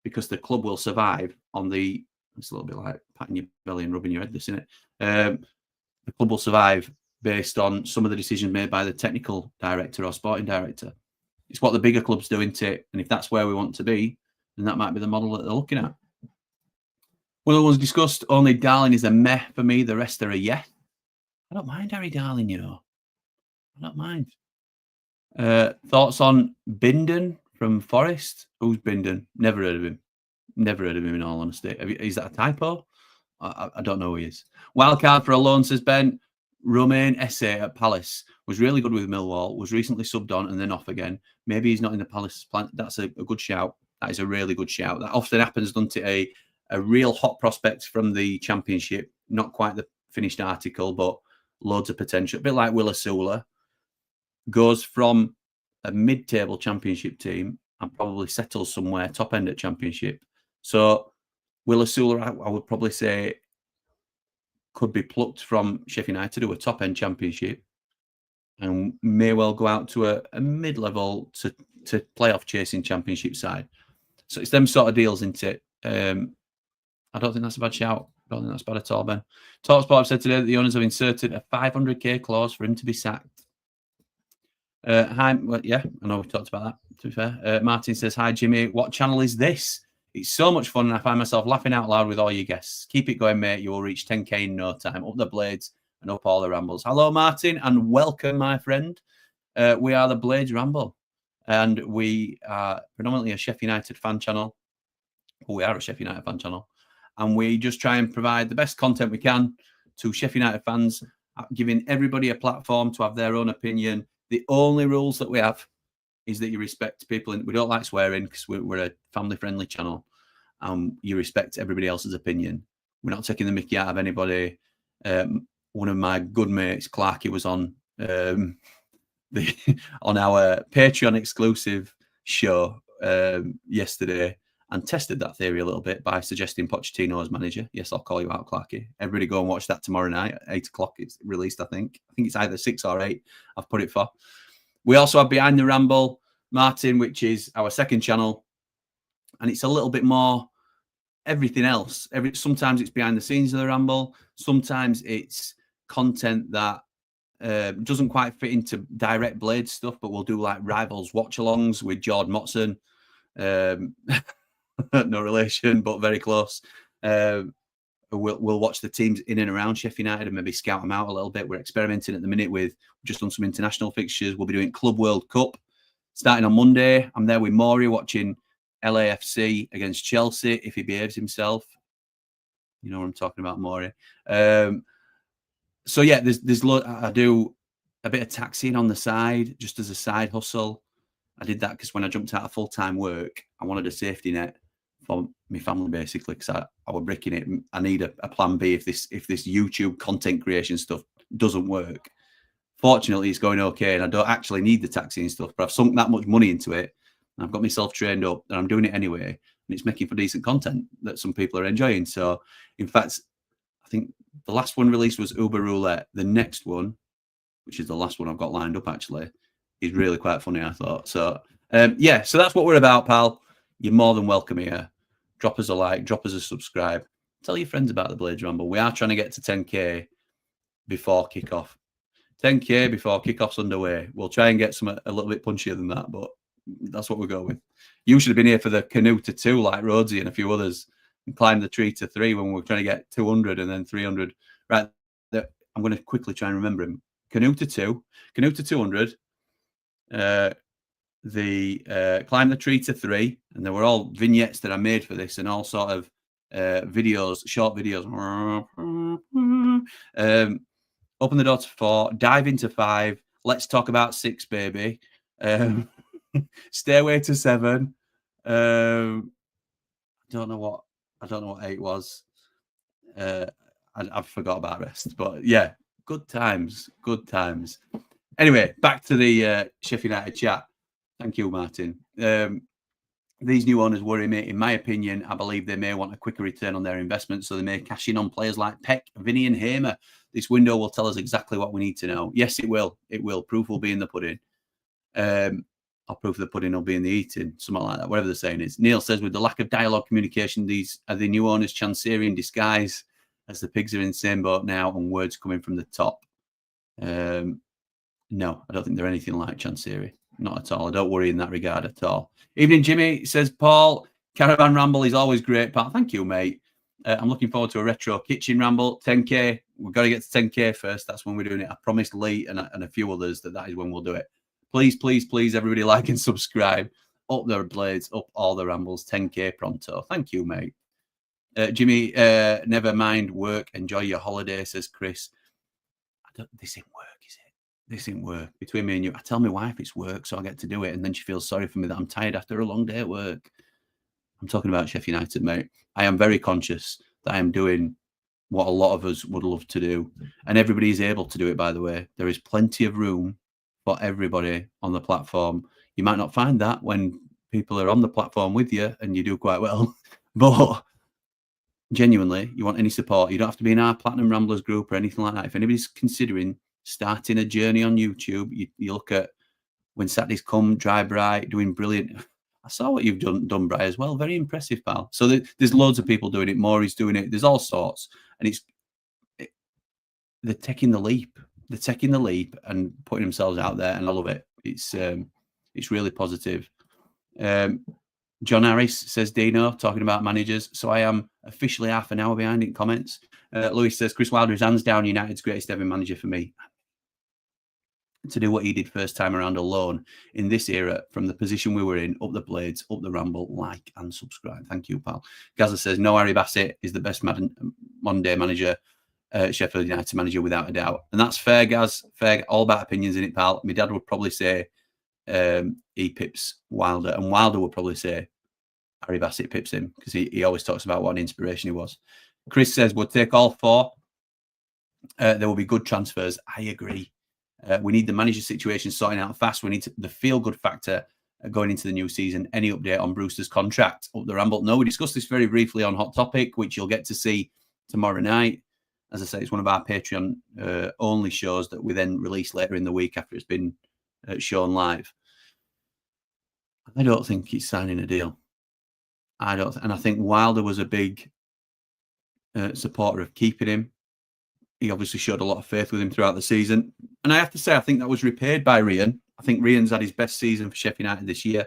because the club will survive on the, it's a little bit like patting your belly and rubbing your head, this, isn't it? The club will survive based on some of the decisions made by the technical director or sporting director. It's what the bigger clubs do, isn't it? And if that's where we want to be, then that might be the model that they're looking at. One of the ones discussed, only Darling is a meh for me. The rest are a yeah. I don't mind Harry Darling, you know. I don't mind. Thoughts on Bindon from Forest? Who's Bindon? Never heard of him. Never heard of him, in all honesty. Is that a typo? I don't know who he is. Wildcard for a loan, says Ben. Romain Esse at Palace was really good with Millwall, was recently subbed on and then off again. Maybe he's not in the Palace plan. That's a good shout. That is a really good shout. That often happens, doesn't it? A real hot prospect from the Championship. Not quite the finished article, but loads of potential. A bit like Willa Sula. Goes from a mid-table Championship team and probably settles somewhere top end at Championship. So Willa Sula, I would probably say, could be plucked from Sheffield United to a top end Championship and may well go out to a mid-level to playoff chasing Championship side. So it's them sort of deals, isn't it? I don't think that's a bad shout. I don't think that's bad at all, Ben. TalkSport have said today that the owners have inserted a 500k clause for him to be sacked. Hi, well, yeah, I know we've talked about that, to be fair. Martin says, hi, Jimmy. What channel is this? It's so much fun, and I find myself laughing out loud with all your guests. Keep it going, mate. You will reach 10k in no time. Up the Blades and up all the Rambles. Hello, Martin, and welcome, my friend. We are the Blades Ramble, and we are predominantly a Sheffield United fan channel. Well, we are a Sheffield United fan channel, and we just try and provide the best content we can to Sheffield United fans, giving everybody a platform to have their own opinion. The only rules that we have is that you respect people. We don't like swearing because we're a family-friendly channel. You respect everybody else's opinion. We're not taking the mickey out of anybody. One of my good mates, Clarky, was on on our Patreon exclusive show yesterday and tested that theory a little bit by suggesting Pochettino as manager. Yes, I'll call you out, Clarky. Everybody go and watch that tomorrow night at 8 o'clock. It's released, I think. I think it's either 6 or 8. I've put it for. We also have Behind the Ramble, Martin, which is our second channel. And it's a little bit more everything else. Sometimes it's behind the scenes of the Ramble. Sometimes it's content that doesn't quite fit into direct Blades stuff, but we'll do like Rivals watch-alongs with Jordan Motson. No relation, but very close. We'll watch the teams in and around Sheffield United and maybe scout them out a little bit. We're experimenting at the minute with just done some international fixtures. We'll be doing Club World Cup starting on Monday. I'm there with Maury watching LAFC against Chelsea if he behaves himself. You know what I'm talking about, Maury. So yeah, there's I do a bit of taxiing on the side just as a side hustle. I did that because when I jumped out of full-time work, I wanted a safety net for my family, basically, because I was bricking it. I need a plan B if this YouTube content creation stuff doesn't work. Fortunately, it's going okay, and I don't actually need the taxi and stuff, but I've sunk that much money into it, and I've got myself trained up, and I'm doing it anyway, and it's making for decent content that some people are enjoying. So, in fact, I think the last one released was Uber Roulette. The next one, which is the last one I've got lined up, actually, is really quite funny, I thought. So, yeah, so that's what we're about, pal. You're more than welcome here. Drop us a like, drop us a subscribe. Tell your friends about the Blades Ramble. We are trying to get to 10k before kickoff. 10k before kickoff's underway. We'll try and get some a little bit punchier than that, but that's what we're going with. You should have been here for the canoe to 2 like Rhodesy and a few others and climb the tree to 3 when we were trying to get 200 and then 300. Right, I'm going to quickly try and remember him. Canoe to 2, canoe to 200, climb the tree to 3, and there were all vignettes that I made for this and all sort of videos, short videos. Open the door to 4, dive into 5. Let's talk about 6, baby. Stairway to 7. I don't know what 8 was. I forgot about the rest, but yeah, good times. Anyway, back to the Sheffield United chat. Thank you, Martin. These new owners worry me. In my opinion, I believe they may want a quicker return on their investment, so they may cash in on players like Peck, Vinny and Hamer. This window will tell us exactly what we need to know. Yes, it will. It will. Proof will be in the pudding. Or proof of the pudding will be in the eating, something like that, whatever the saying is. Neil says, with the lack of dialogue communication, these are the new owners Chancery in disguise, as the pigs are in the same boat now and words coming from the top. No, I don't think they're anything like Chancery. Not at all. I don't worry in that regard at all. Evening, Jimmy, says Paul. Caravan Ramble is always great, pal. Thank you, mate. I'm looking forward to a retro kitchen ramble. 10K. We've got to get to 10K first. That's when we're doing it. I promised Lee and a few others that is when we'll do it. Please, please, please, everybody like and subscribe. Up the blades, up all the rambles. 10K pronto. Thank you, mate. Jimmy, never mind work. Enjoy your holiday, says Chris. This ain't work, is it? This ain't work. Between me and you, I tell my wife it's work, so I get to do it, and then she feels sorry for me that I'm tired after a long day at work. I'm talking about Sheffield United, mate. I am very conscious that I am doing what a lot of us would love to do, and everybody is able to do it, by the way. There is plenty of room for everybody on the platform. You might not find that when people are on the platform with you and you do quite well, but genuinely, you want any support, you don't have to be in our Platinum Ramblers group or anything like that. If anybody's considering starting a journey on YouTube, you look at When Saturdays Come, Dry Bright, doing brilliant. I saw what you've done, Bri, as well. Very impressive, pal. So there's loads of people doing it. Maury's doing it. There's all sorts. And they're taking the leap. They're taking the leap and putting themselves out there, and I love it. It's really positive. John Harris says, Dino, talking about managers. So I am officially half an hour behind in comments. Louis says, Chris Wilder is hands down United's greatest ever manager for me. To do what he did first time around alone in this era, from the position we were in, up the blades, up the ramble, like and subscribe. Thank you, pal. Gaza says, no, Harry Bassett is the best modern day manager, Sheffield United manager, without a doubt. And that's fair, Gaz. Fair, all about opinions in it, pal. My dad would probably say he pips Wilder, and Wilder would probably say Harry Bassett pips him, because he always talks about what an inspiration he was. Chris says, we'll take all four. There will be good transfers. I agree. We need the manager situation sorting out fast. We need the feel-good factor going into the new season. Any update on Brewster's contract? Up the ramble. No, we discussed this very briefly on Hot Topic, which you'll get to see tomorrow night. As I say, it's one of our Patreon only shows that we then release later in the week after it's been shown live. I don't think he's signing a deal. I don't, and I think Wilder was a big supporter of keeping him. He obviously showed a lot of faith with him throughout the season. And I have to say, I think that was repaid by Rian. I think Rian's had his best season for Sheffield United this year.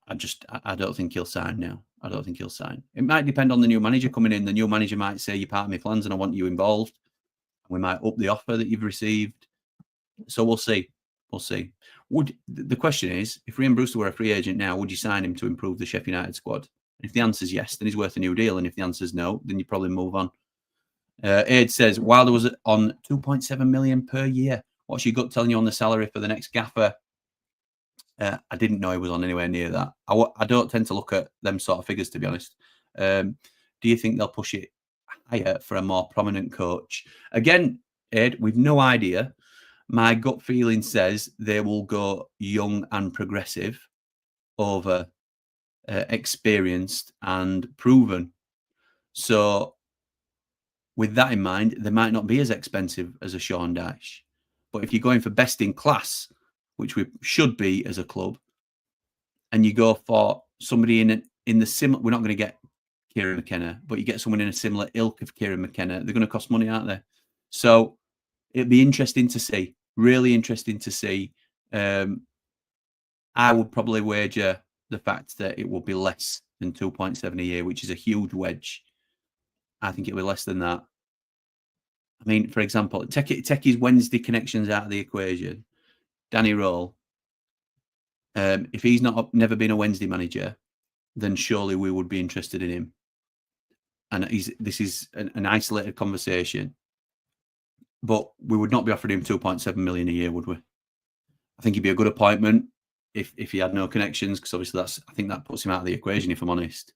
I don't think he'll sign now. I don't think he'll sign. It might depend on the new manager coming in. The new manager might say, you're part of my plans and I want you involved. We might up the offer that you've received. So we'll see. We'll see. The question is, if Rian Brewster were a free agent now, would you sign him to improve the Sheffield United squad? If the answer is yes, then he's worth a new deal. And if the answer is no, then you probably move on. Aid says, Wilder was on 2.7 million per year. What's your gut telling you on the salary for the next gaffer? I didn't know he was on anywhere near that. I don't tend to look at them sort of figures, to be honest. Do you think they'll push it higher for a more prominent coach? Again, Ed, we've no idea. My gut feeling says they will go young and progressive over experienced and proven. So with that in mind, they might not be as expensive as a Sean Dyche. But if you're going for best in class, which we should be as a club, and you go for somebody in the similar, we're not going to get Kieran McKenna, but you get someone in a similar ilk of Kieran McKenna, they're going to cost money, aren't they? So it'd be interesting to see, really interesting to see. I would probably wager the fact that it will be less than 2.7 a year, which is a huge wedge. I think it'll be less than that. I mean, for example, take his Wednesday connections out of the equation. Danny Roll, if he's never been a Wednesday manager, then surely we would be interested in him. And this is an isolated conversation, but we would not be offering him 2.7 million a year, would we? I think he'd be a good appointment if he had no connections, because obviously I think that puts him out of the equation, if I'm honest.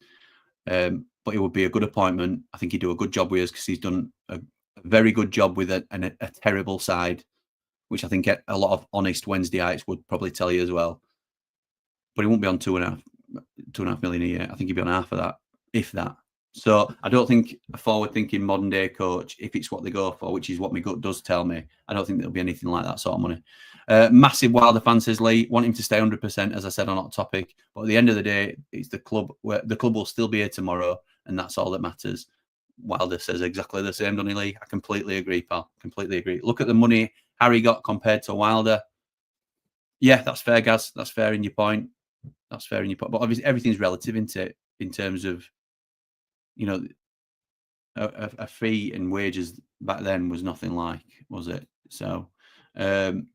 But it would be a good appointment. I think he'd do a good job with us, because he's done a very good job with a terrible side which I think a lot of honest Wednesdayites would probably tell you as well. But he won't be on 2.5 million a year. I think he'd be on half of that, if that. So I don't think a forward-thinking modern-day coach, if it's what they go for, which is what my gut does tell me, I don't think there'll be anything like that sort of money. Massive Wilder fan, says Lee. Want him to stay 100%, as I said on that topic. But at the end of the day, it's the club. The club will still be here tomorrow, and that's all that matters. Wilder says exactly the same, doesn't he, Lee? I completely agree, pal. Completely agree. Look at the money Harry got compared to Wilder. Yeah, that's fair, Gaz. That's fair in your point. That's fair in your point. But obviously, everything's relative, isn't it, in terms of, you know, a fee and wages back then was nothing like, was it? So we're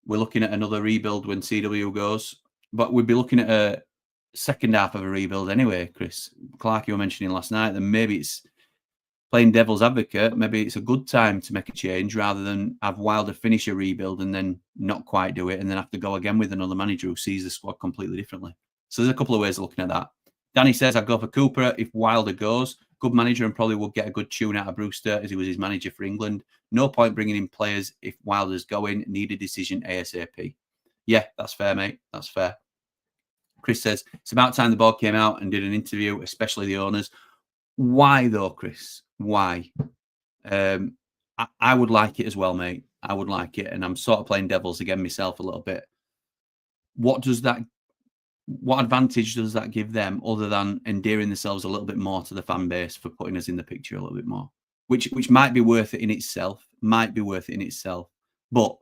looking at another rebuild when CW goes, but we'd be looking at a second half of a rebuild anyway, Chris. Clark, you were mentioning last night, then maybe it's playing devil's advocate. Maybe it's a good time to make a change rather than have Wilder finish a rebuild and then not quite do it and then have to go again with another manager who sees the squad completely differently. So there's a couple of ways of looking at that. Danny says, I'd go for Cooper if Wilder goes. Good manager and probably would get a good tune out of Brewster as he was his manager for England. No point bringing in players if Wilder's going. Need a decision ASAP. Yeah, that's fair, mate. That's fair. Chris says, it's about time the board came out and did an interview, especially the owners. Why, though, Chris? Why? I would like it as well, mate. I would like it. And I'm sort of playing devil's again myself a little bit. What advantage does that give them other than endearing themselves a little bit more to the fan base for putting us in the picture a little bit more, which might be worth it in itself, but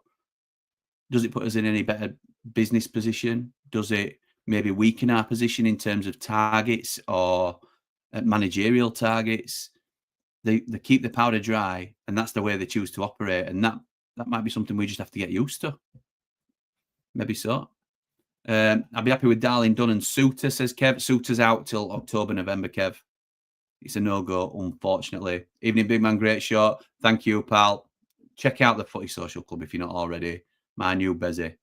does it put us in any better business position? Does it maybe weaken our position in terms of targets or managerial targets? They keep the powder dry, and that's the way they choose to operate, and that might be something we just have to get used to. Maybe so. I'd be happy with Darling, Dunn and Suter, says Kev. Suter's out till October, November, Kev. It's a no-go, unfortunately. Evening, big man, great shot. Thank you, pal. Check out the Footy Social Club if you're not already. My new Bezzy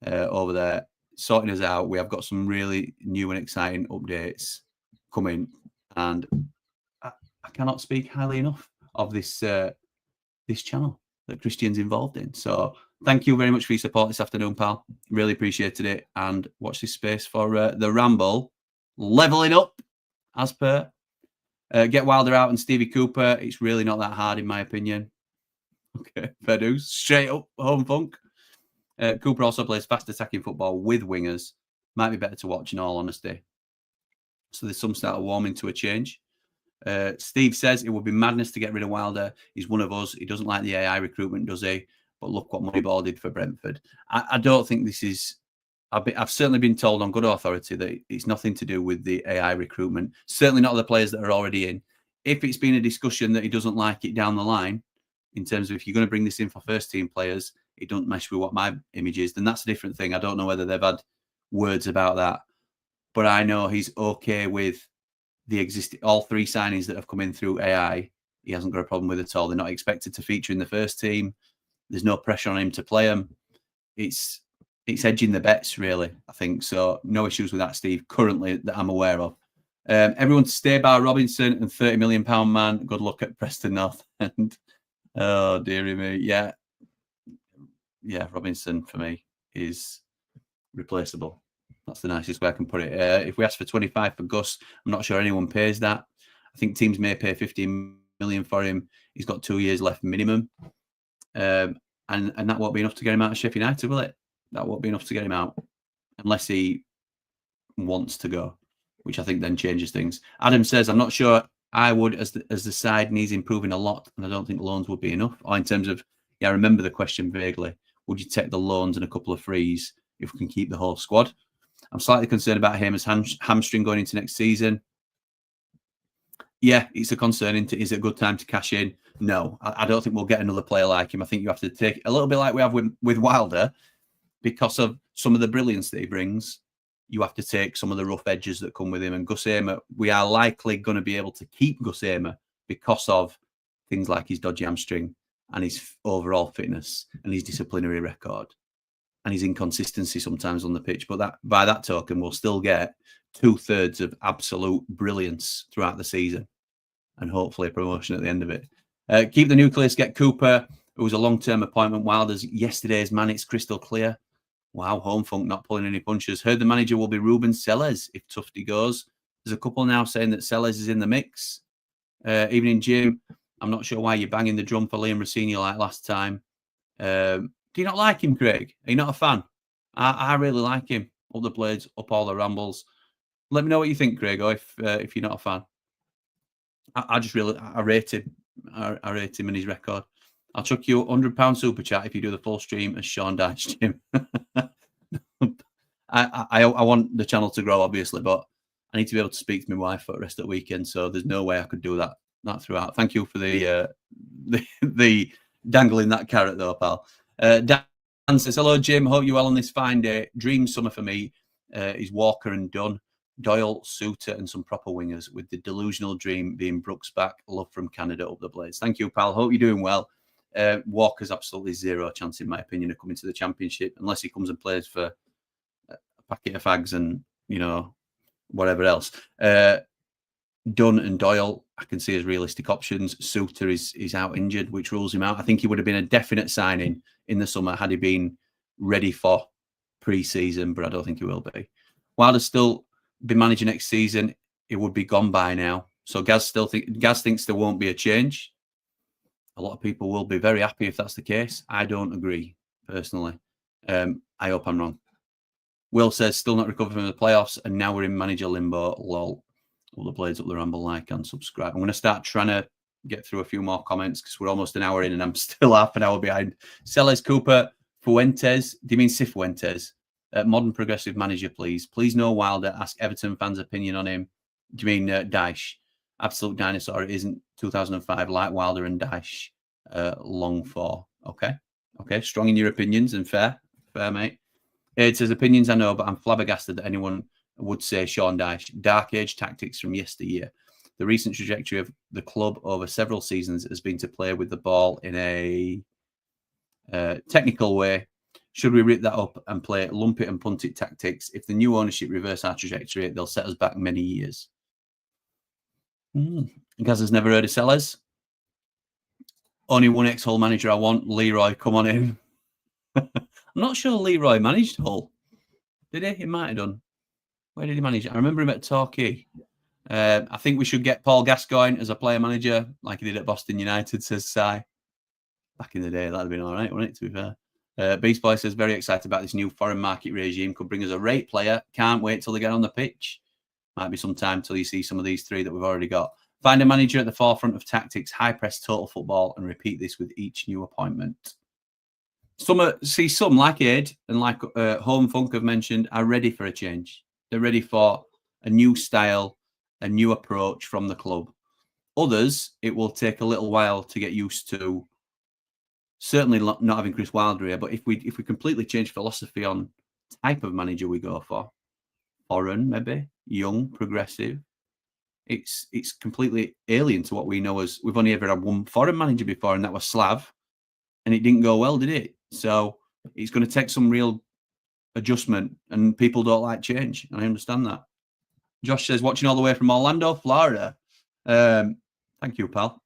over there, sorting us out. We have got some really new and exciting updates coming, and I cannot speak highly enough of this this channel that Christian's involved in. So thank you very much for your support this afternoon, pal. Really appreciated it. And watch this space for the Ramble leveling up as per. Get Wilder out and Stevie Cooper. It's really not that hard, in my opinion. Okay, fair dues. Straight up, home funk. Cooper also plays fast attacking football with wingers. Might be better to watch, in all honesty. So there's some start of warming to a change. Steve says it would be madness to get rid of Wilder. He's one of us. He doesn't like the AI recruitment, does he? But look what Moneyball did for Brentford. I don't think this is... I've certainly been told on good authority that it's nothing to do with the AI recruitment. Certainly not the players that are already in. If it's been a discussion that he doesn't like it down the line, in terms of if you're going to bring this in for first-team players, it doesn't mesh with what my image is, then that's a different thing. I don't know whether they've had words about that. But I know he's okay with the existing, all three signings that have come in through AI. He hasn't got a problem with it at all. They're not expected to feature in the first team. There's no pressure on him to play them. It's edging the bets, really, I think. So no issues with that, Steve, currently that I'm aware of. Everyone to stay by Robinson and £30 million man. Good luck at Preston North End. Oh, dearie me. Yeah, Robinson for me is replaceable. That's the nicest way I can put it. If we ask for 25 for Gus, I'm not sure anyone pays that. I think teams may pay 15 million for him. He's got 2 years left minimum. And that won't be enough to get him out of Sheffield United, will it? That won't be enough to get him out unless he wants to go, which I think then changes things. Adam says, I'm not sure I would, as the side needs improving a lot, and I don't think loans would be enough. Or in terms of, I remember the question vaguely. Would you take the loans and a couple of frees if we can keep the whole squad? I'm slightly concerned about him as hamstring going into next season. Yeah, it's a concern. Is it a good time to cash in? No, I don't think we'll get another player like him. I think you have to take a little bit like we have with Wilder, because of some of the brilliance that he brings. You have to take some of the rough edges that come with him. And Gus Hamer, we are likely going to be able to keep Gus Hamer because of things like his dodgy hamstring and his overall fitness and his disciplinary record and his inconsistency sometimes on the pitch. But that, by that token, we'll still get 2/3 of absolute brilliance throughout the season and hopefully a promotion at the end of it. Keep the nucleus, get Cooper. It was a long-term appointment. Wilder's yesterday's man. It's crystal clear. Wow, home funk not pulling any punches. Heard the manager will be Ruben Sellers if Tufty goes. There's a couple now saying that Sellers is in the mix. Evening, Jim. I'm not sure why you're banging the drum for Liam Rosenior like last time. Do you not like him, Craig? Are you not a fan? I really like him. Up the Blades, up all the rambles. Let me know what you think, Craig, or if you're not a fan. I just really I rate him. I rate him and his record. I'll chuck you £100 super chat if you do the full stream as Sean Dyche, Jim. I want the channel to grow, obviously, but I need to be able to speak to my wife for the rest of the weekend, so there's no way I could do that throughout. Thank you for the dangling that carrot, though, pal. Dan says, hello, Jim. Hope you're well on this fine day. Dream summer for me is Walker and Dunne, Doyle, Suter, and some proper wingers, with the delusional dream being Brooks back. Love from Canada, up the Blades. Thank you, pal. Hope you're doing well. Walker's absolutely zero chance, in my opinion, of coming to the Championship unless he comes and plays for a packet of fags and, you know, whatever else. Dunne and Doyle, I can see as realistic options. Suter is out injured, which rules him out. I think he would have been a definite signing in the summer had he been ready for pre-season, but I don't think he will be. Wilder's still be managing next season. It would be gone by now. So Gaz thinks there won't be a change. A lot of people will be very happy if that's the case. I don't agree, personally. I hope I'm wrong. Will says, still not recovered from the playoffs, and now we're in manager limbo. Lol. All the Blades up the Ramble, like and subscribe. I'm going to start trying to get through a few more comments because we're almost an hour in and I'm still half an hour behind. Sellers, Cooper, Fuentes. Do you mean Cifuentes? Modern progressive manager, please. Please no Wilder. Ask Everton fans' opinion on him. Do you mean Dyche? Absolute dinosaur. It isn't 2005 like Wilder and Dyche. Long for. Okay. Strong in your opinions and fair, mate. It says opinions I know, but I'm flabbergasted that anyone would say Sean Dyche. Dark age tactics from yesteryear. The recent trajectory of the club over several seasons has been to play with the ball in a technical way. Should we rip that up and play lump it and punt it tactics? If the new ownership reverse our trajectory, they'll set us back many years. Gaz has never heard of Sellers. Only one ex-Hull manager I want, Leroy. Come on in. I'm not sure Leroy managed Hull. Did he? He might have done. Where did he manage? I remember him at Torquay. I think we should get Paul Gascoigne as a player manager, like he did at Boston United, says Si. Back in the day, that'd have been all right, wouldn't it, to be fair? Beast Boy says, very excited about this new foreign market regime. Could bring us a rate player. Can't wait till they get on the pitch. Might be some time till you see some of these three that we've already got. Find a manager at the forefront of tactics, high press, total football, and repeat this with each new appointment. Some like Ed and like Home Funk have mentioned are ready for a change. They're ready for a new style, a new approach from the club. Others, it will take a little while to get used to. Certainly not having Chris Wilder here, but if we completely change philosophy on type of manager we go for, foreign maybe, young, progressive, it's completely alien to what we know as. We've only ever had one foreign manager before, and that was Slav, and it didn't go well, did it? So it's going to take some real adjustment, and people don't like change, and I understand that. Josh says, watching all the way from Orlando, Florida. Thank you, pal.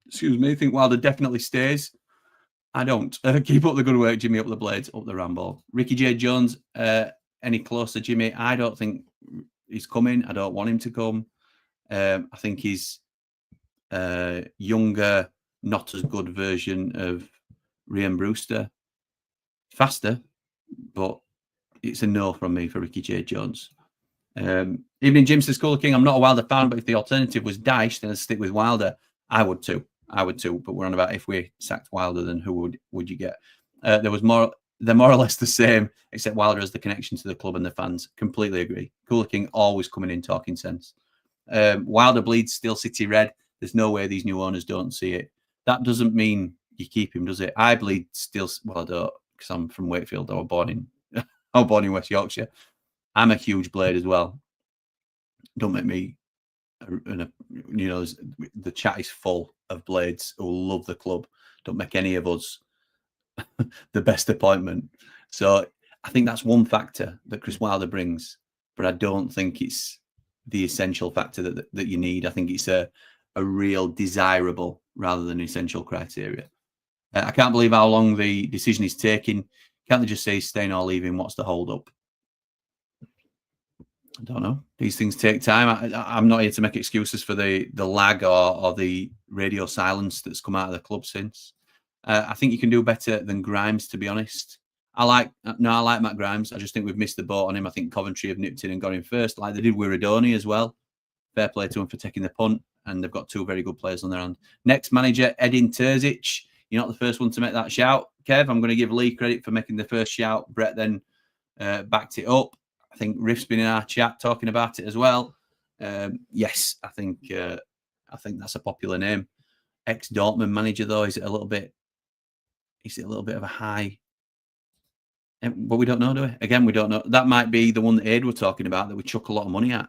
Excuse me. I think Wilder definitely stays. I don't. Keep up the good work, Jimmy. Up the Blades, up the Ramble. Ricky J. Jones, any closer, Jimmy? I don't think he's coming. I don't want him to come. I think he's younger, not as good version of Ryan Brewster. Faster, but it's a no from me for Ricky J. Jones. Evening, Jim says, Cooler King, I'm not a Wilder fan, but if the alternative was Dyche, then I'd stick with Wilder. I would too. But we're on about if we sacked Wilder, then who would you get? They're more or less the same, except Wilder has the connection to the club and the fans. Completely agree. Cooler King always coming in talking sense. Wilder bleeds Steel City red. There's no way these new owners don't see it. That doesn't mean you keep him, does it? I bleed Steel. Well, I don't, because I'm from Wakefield. I was born in West Yorkshire. I'm a huge Blade as well. Don't make me, the chat is full of Blades who love the club. Don't make any of us the best appointment. So I think that's one factor that Chris Wilder brings, but I don't think it's the essential factor that you need. I think it's a real desirable rather than essential criteria. I can't believe how long the decision is taking. Can't they just say he's staying or leaving? What's the hold up? I don't know. These things take time. I'm not here to make excuses for the lag or the radio silence that's come out of the club since. I think you can do better than Grimes, to be honest. I like Matt Grimes. I just think we've missed the boat on him. I think Coventry have nipped in and got him first, like they did with Radoni as well. Fair play to him for taking the punt, and they've got two very good players on their hand. Next manager, Edin Terzic. You're not the first one to make that shout, Kev. I'm going to give Lee credit for making the first shout. Brett then backed it up. I think Riff's been in our chat talking about it as well. Yes, I think that's a popular name. Ex-Dortmund manager, though, is it a little bit of a high? But we don't know, do we? Again, we don't know. That might be the one that Aid were talking about that we chuck a lot of money at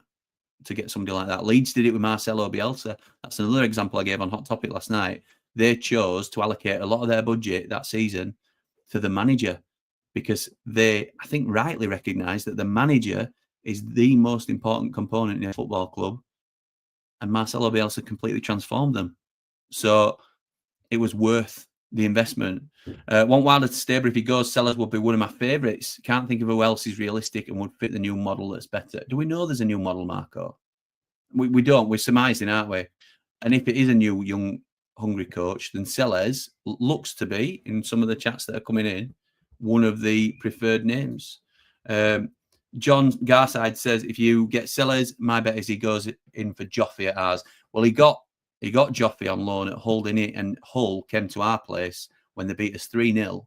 to get somebody like that. Leeds did it with Marcelo Bielsa. That's another example I gave on Hot Topic last night. They chose to allocate a lot of their budget that season to the manager because they, I think, rightly recognised that the manager is the most important component in a football club, and Marcelo Bielsa completely transformed them. So it was worth the investment. Want Wilder to stay, but if he goes, Sellers would be one of my favourites. Can't think of who else is realistic and would fit the new model that's better. Do we know there's a new model, Marco? We don't. We're surmising, aren't we? And if it is a new, young, hungry coach, then Sellers looks to be, in some of the chats that are coming in, one of the preferred names. John Garside says, if you get Sellers, my bet is he goes in for Joffrey at ours. Well, he got Joffrey on loan at Hull, didn't he? And Hull came to our place when they beat us 3-0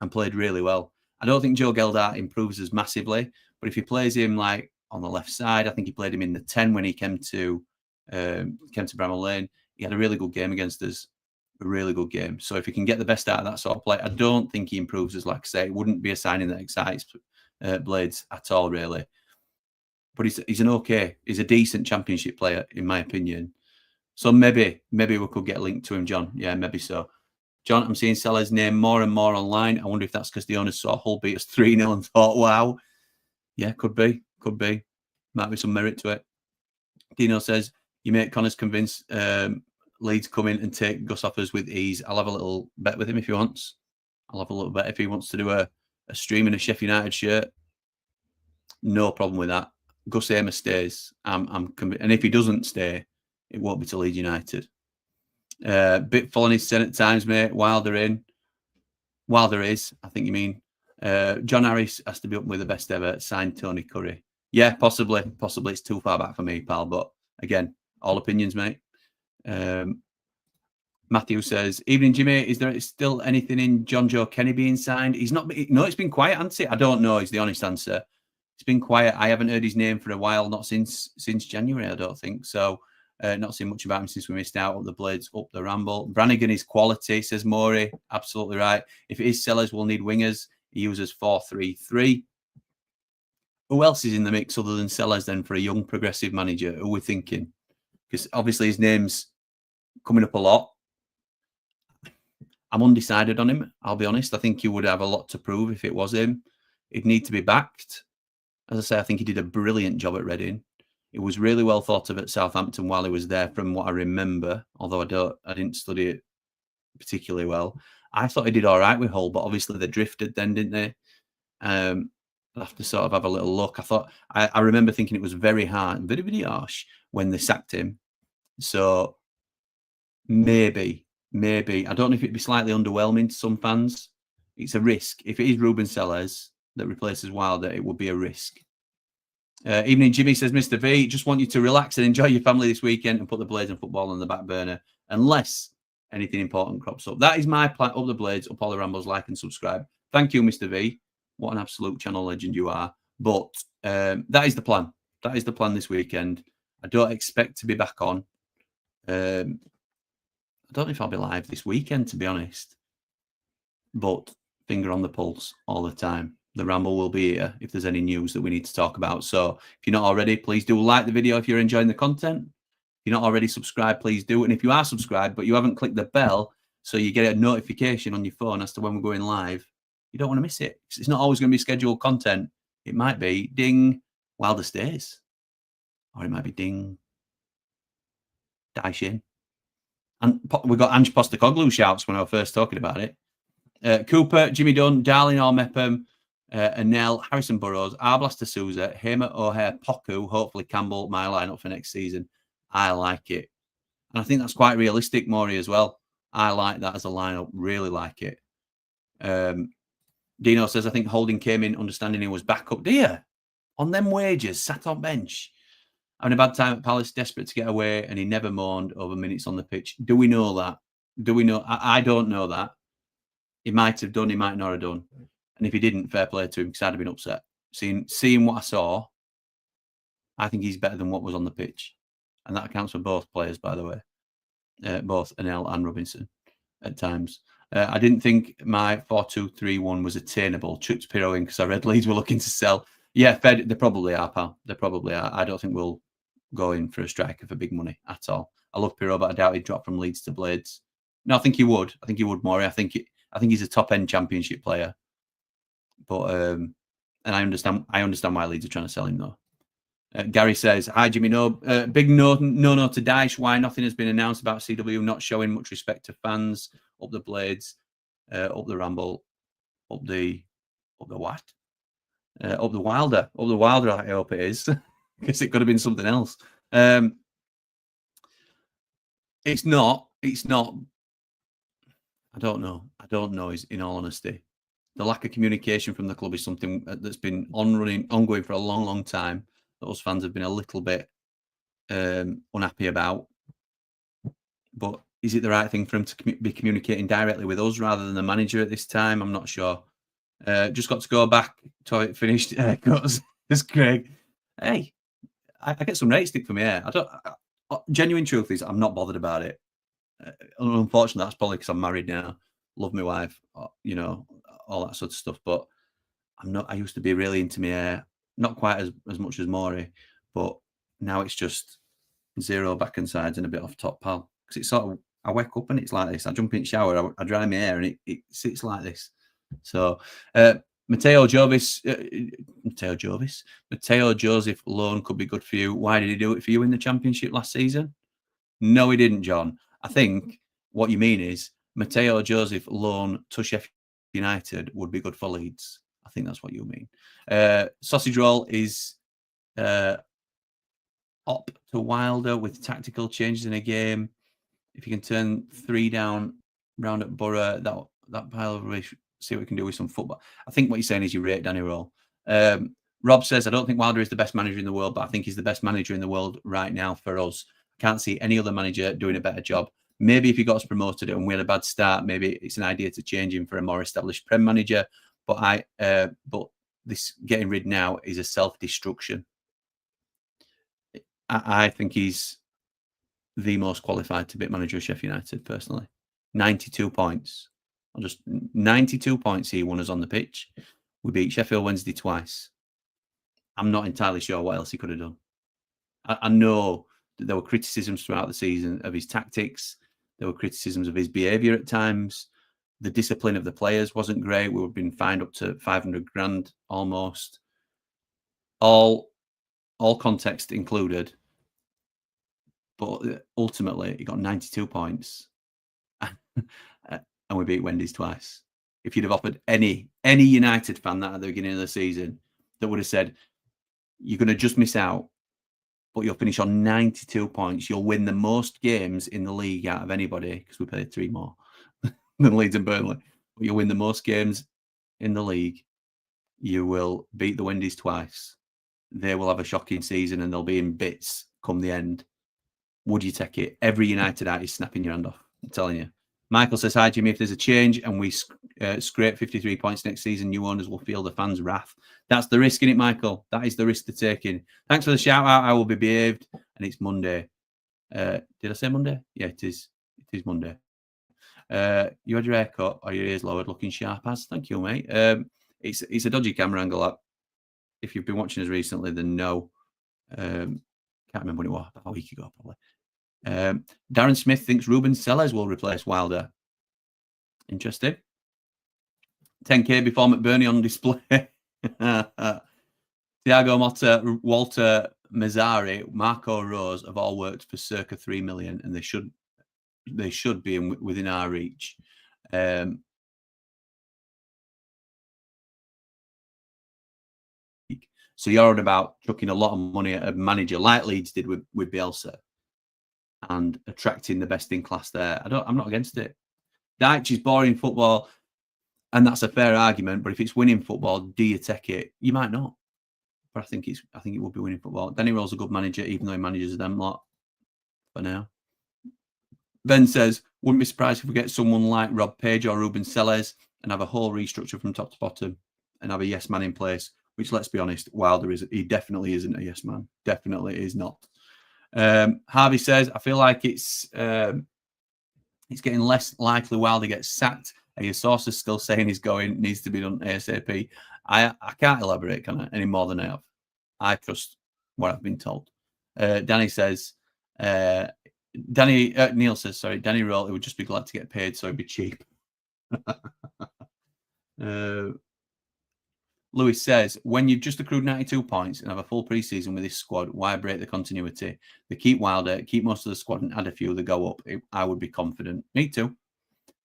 and played really well. I don't think Joe Geldart improves as massively, but if he plays him like on the left side, I think he played him in the 10 when he came to Bramall Lane. He had a really good game against us, a really good game. So if he can get the best out of that sort of play, I don't think he improves as, like I say, it wouldn't be a signing that excites Blades at all, really. But he's a decent championship player, in my opinion. So maybe we could get linked to him, John. Yeah, maybe so. John, I'm seeing Sellers' name more and more online. I wonder if that's because the owners saw Hull beat us 3-0 and thought, wow. Yeah, could be. Might be some merit to it. Dino says, you make Connors convince Leeds come in and take Gus offers with ease. I'll have a little bet with him if he wants. I'll have a little bet if he wants to do a stream in a Sheffield United shirt. No problem with that. Gus Amer stays. I'm convinced. And if he doesn't stay, it won't be to Leeds United. Bit full on his Senate times, mate. Wilder in. Wilder is, I think you mean. John Harris has to be up with the best ever. Signed Tony Curry. Yeah, possibly. Possibly it's too far back for me, pal. But again, all opinions, mate. Matthew says, evening, Jimmy. Is there still anything in John Joe Kenny being signed? He's not. No, it's been quiet, hasn't it? I don't know is the honest answer. It's been quiet. I haven't heard his name for a while, not since January, I don't think. So not seen much about him since we missed out on the Blades up the Ramble. Brannigan is quality, says Maury. Absolutely right. If it is Sellers, we'll need wingers. He uses 4-3-3. Who else is in the mix other than Sellers then for a young progressive manager? Who are we thinking? Because obviously his name's coming up a lot. I'm undecided on him, I'll be honest. I think he would have a lot to prove if it was him. He'd need to be backed. As I say, I think he did a brilliant job at Reading. It was really well thought of at Southampton while he was there, from what I remember, although I didn't study it particularly well. I thought he did all right with Hull, but obviously they drifted then, didn't they? I'll have to sort of have a little look. I remember thinking it was very hard, very, very harsh when they sacked him. So maybe. I don't know if it'd be slightly underwhelming to some fans. It's a risk. If it is Ruben Sellers that replaces Wilder, it would be a risk. Evening, Jimmy, says Mr. V. Just want you to relax and enjoy your family this weekend and put the Blades and football on the back burner, unless anything important crops up. That is my plan. Up the Blades, up all the Rambles, like and subscribe. Thank you, Mr. V. What an absolute channel legend you are. But that is the plan. That is the plan this weekend. I don't expect to be back on. I don't know if I'll be live this weekend, to be honest. But finger on the pulse all the time. The Ramble will be here if there's any news that we need to talk about. So if you're not already, please do like the video if you're enjoying the content. If you're not already subscribed, please do. And if you are subscribed, but you haven't clicked the bell, so you get a notification on your phone as to when we're going live, you don't want to miss it. It's not always going to be scheduled content. It might be ding, Wilder stays. Or it might be ding, Daishin. And we got Ange Postecoglou shouts when I was first talking about it. Cooper, Jimmy Dunn, Darling or Mepham, Anel, Harrison Burrows, Arblas de Souza, Hamer O'Hare, Poku, hopefully Campbell, my lineup for next season. I like it. And I think that's quite realistic, Maury, as well. I like that as a lineup, really like it. Dino says, I think Holding came in understanding he was back up. Dear, on them wages, sat on bench. Having a bad time at Palace, desperate to get away, and he never mourned over minutes on the pitch. Do we know that? Do we know? I don't know that. He might have done, he might not have done. And if he didn't, fair play to him, because I'd have been upset. Seeing what I saw, I think he's better than what was on the pitch. And that accounts for both players, by the way. Both Anel and Robinson at times. I didn't think my 4-2-3-1 was attainable. Chucked Pirro in because I read Leeds were looking to sell. Yeah, Fed, they probably are, pal. They probably are. I don't think we'll go in for a striker for big money at all. I love Pirro, but I doubt he'd drop from Leeds to Blades. No, I think he would. I think he would, Maury. I think he's a top-end Championship player. But and I understand why Leeds are trying to sell him, though. Gary says, hi, Jimmy. No, big no to Dyche. Why nothing has been announced about CW not showing much respect to fans? Up the Blades, up the Ramble, up the what? Up the Wilder. Up the Wilder, I hope it is. Because it could have been something else. It's not. I don't know, in all honesty. The lack of communication from the club is something that's been ongoing for a long, long time. Those fans have been a little bit unhappy about. But is it the right thing for him to be communicating directly with us rather than the manager at this time? I'm not sure. Just got to go back to it finished. It's Craig. Hey, I get some rate stick from here. Genuine truth is, I'm not bothered about it. Unfortunately, that's probably because I'm married now. Love my wife, you know, all that sort of stuff. But I'm not. I used to be really into my hair, not quite as much as Maury, but now it's just zero back and sides and a bit off top, pal. Because it's sort of, I wake up and it's like this. I jump in the shower, I dry my hair, and it sits like this. So, Mateo Joseph loan could be good for you. Why did he do it for you in the Championship last season? No, he didn't, John. I think what you mean is Mateo Joseph loan to Sheffield United would be good for Leeds. I think that's what you mean. Sausage Roll is up to Wilder with tactical changes in a game. If you can turn 3 down round at Borough, that pile of rubbish, see what we can do with some football. I think what you're saying is you rate Danny Roll. Rob says, I don't think Wilder is the best manager in the world, but I think he's the best manager in the world right now for us. Can't see any other manager doing a better job. Maybe if he got us promoted and we had a bad start, maybe it's an idea to change him for a more established Prem manager. But this getting rid now is a self-destruction. I think he's the most qualified to be manager of Sheffield United, personally. 92 points. 92 points he won us on the pitch. We beat Sheffield Wednesday twice. I'm not entirely sure what else he could have done. I know that there were criticisms throughout the season of his tactics. There were criticisms of his behaviour at times. The discipline of the players wasn't great. We were being fined up to 500 grand almost. All context included. But ultimately, he got 92 points. And we beat Wendy's twice. If you'd have offered any United fan that at the beginning of the season that would have said, you're going to just miss out, but you'll finish on 92 points. You'll win the most games in the league out of anybody, because we played 3 more than Leeds and Burnley. But you'll win the most games in the league. You will beat the Wendy's twice. They will have a shocking season and they'll be in bits come the end. Would you take it? Every United out is snapping your hand off. I'm telling you. Michael says, hi, Jimmy. If there's a change and we scrape 53 points next season, new owners will feel the fans' wrath. That's the risk, in it, Michael. That is the risk to taking. Thanks for the shout out. I will be behaved. And it's Monday. Did I say Monday? Yeah, it is. It is Monday. You had your hair cut or your ears lowered, looking sharp as. Thank you, mate. It's a dodgy camera angle. If you've been watching us recently, then no. Can't remember when it was. About a week ago, probably. Darren Smith thinks Ruben Sellers will replace Wilder. Interesting. 10k before McBurney on display. Thiago Motta, Walter Mazzari, Marco Rose have all worked for circa 3 million, and they should they should be within our reach. So you're on about chucking a lot of money at a manager like Leeds did with Bielsa and attracting the best in class there. I'm not against it. Dyche is boring football, and that's a fair argument. But if it's winning football, do you take it? You might not. But I think it will be winning football. Danny Roll's a good manager, even though he manages them lot for now. Ben says, wouldn't be surprised if we get someone like Rob Page or Ruben Sellers and have a whole restructure from top to bottom and have a yes man in place. Which, let's be honest, Wilder he definitely isn't a yes man. Definitely is not. Harvey says, I feel like it's getting less likely Wilder gets sacked. Your source is still saying he's going, needs to be done ASAP. I can't elaborate, can I, any more than I have. I trust what I've been told. Danny says, Neil says, sorry, Danny Roll, he would just be glad to get paid, so he'd be cheap. Lewis says, when you've just accrued 92 points and have a full pre-season with this squad, why break the continuity? They keep Wilder, keep most of the squad and add a few that go up. I would be confident. Me too.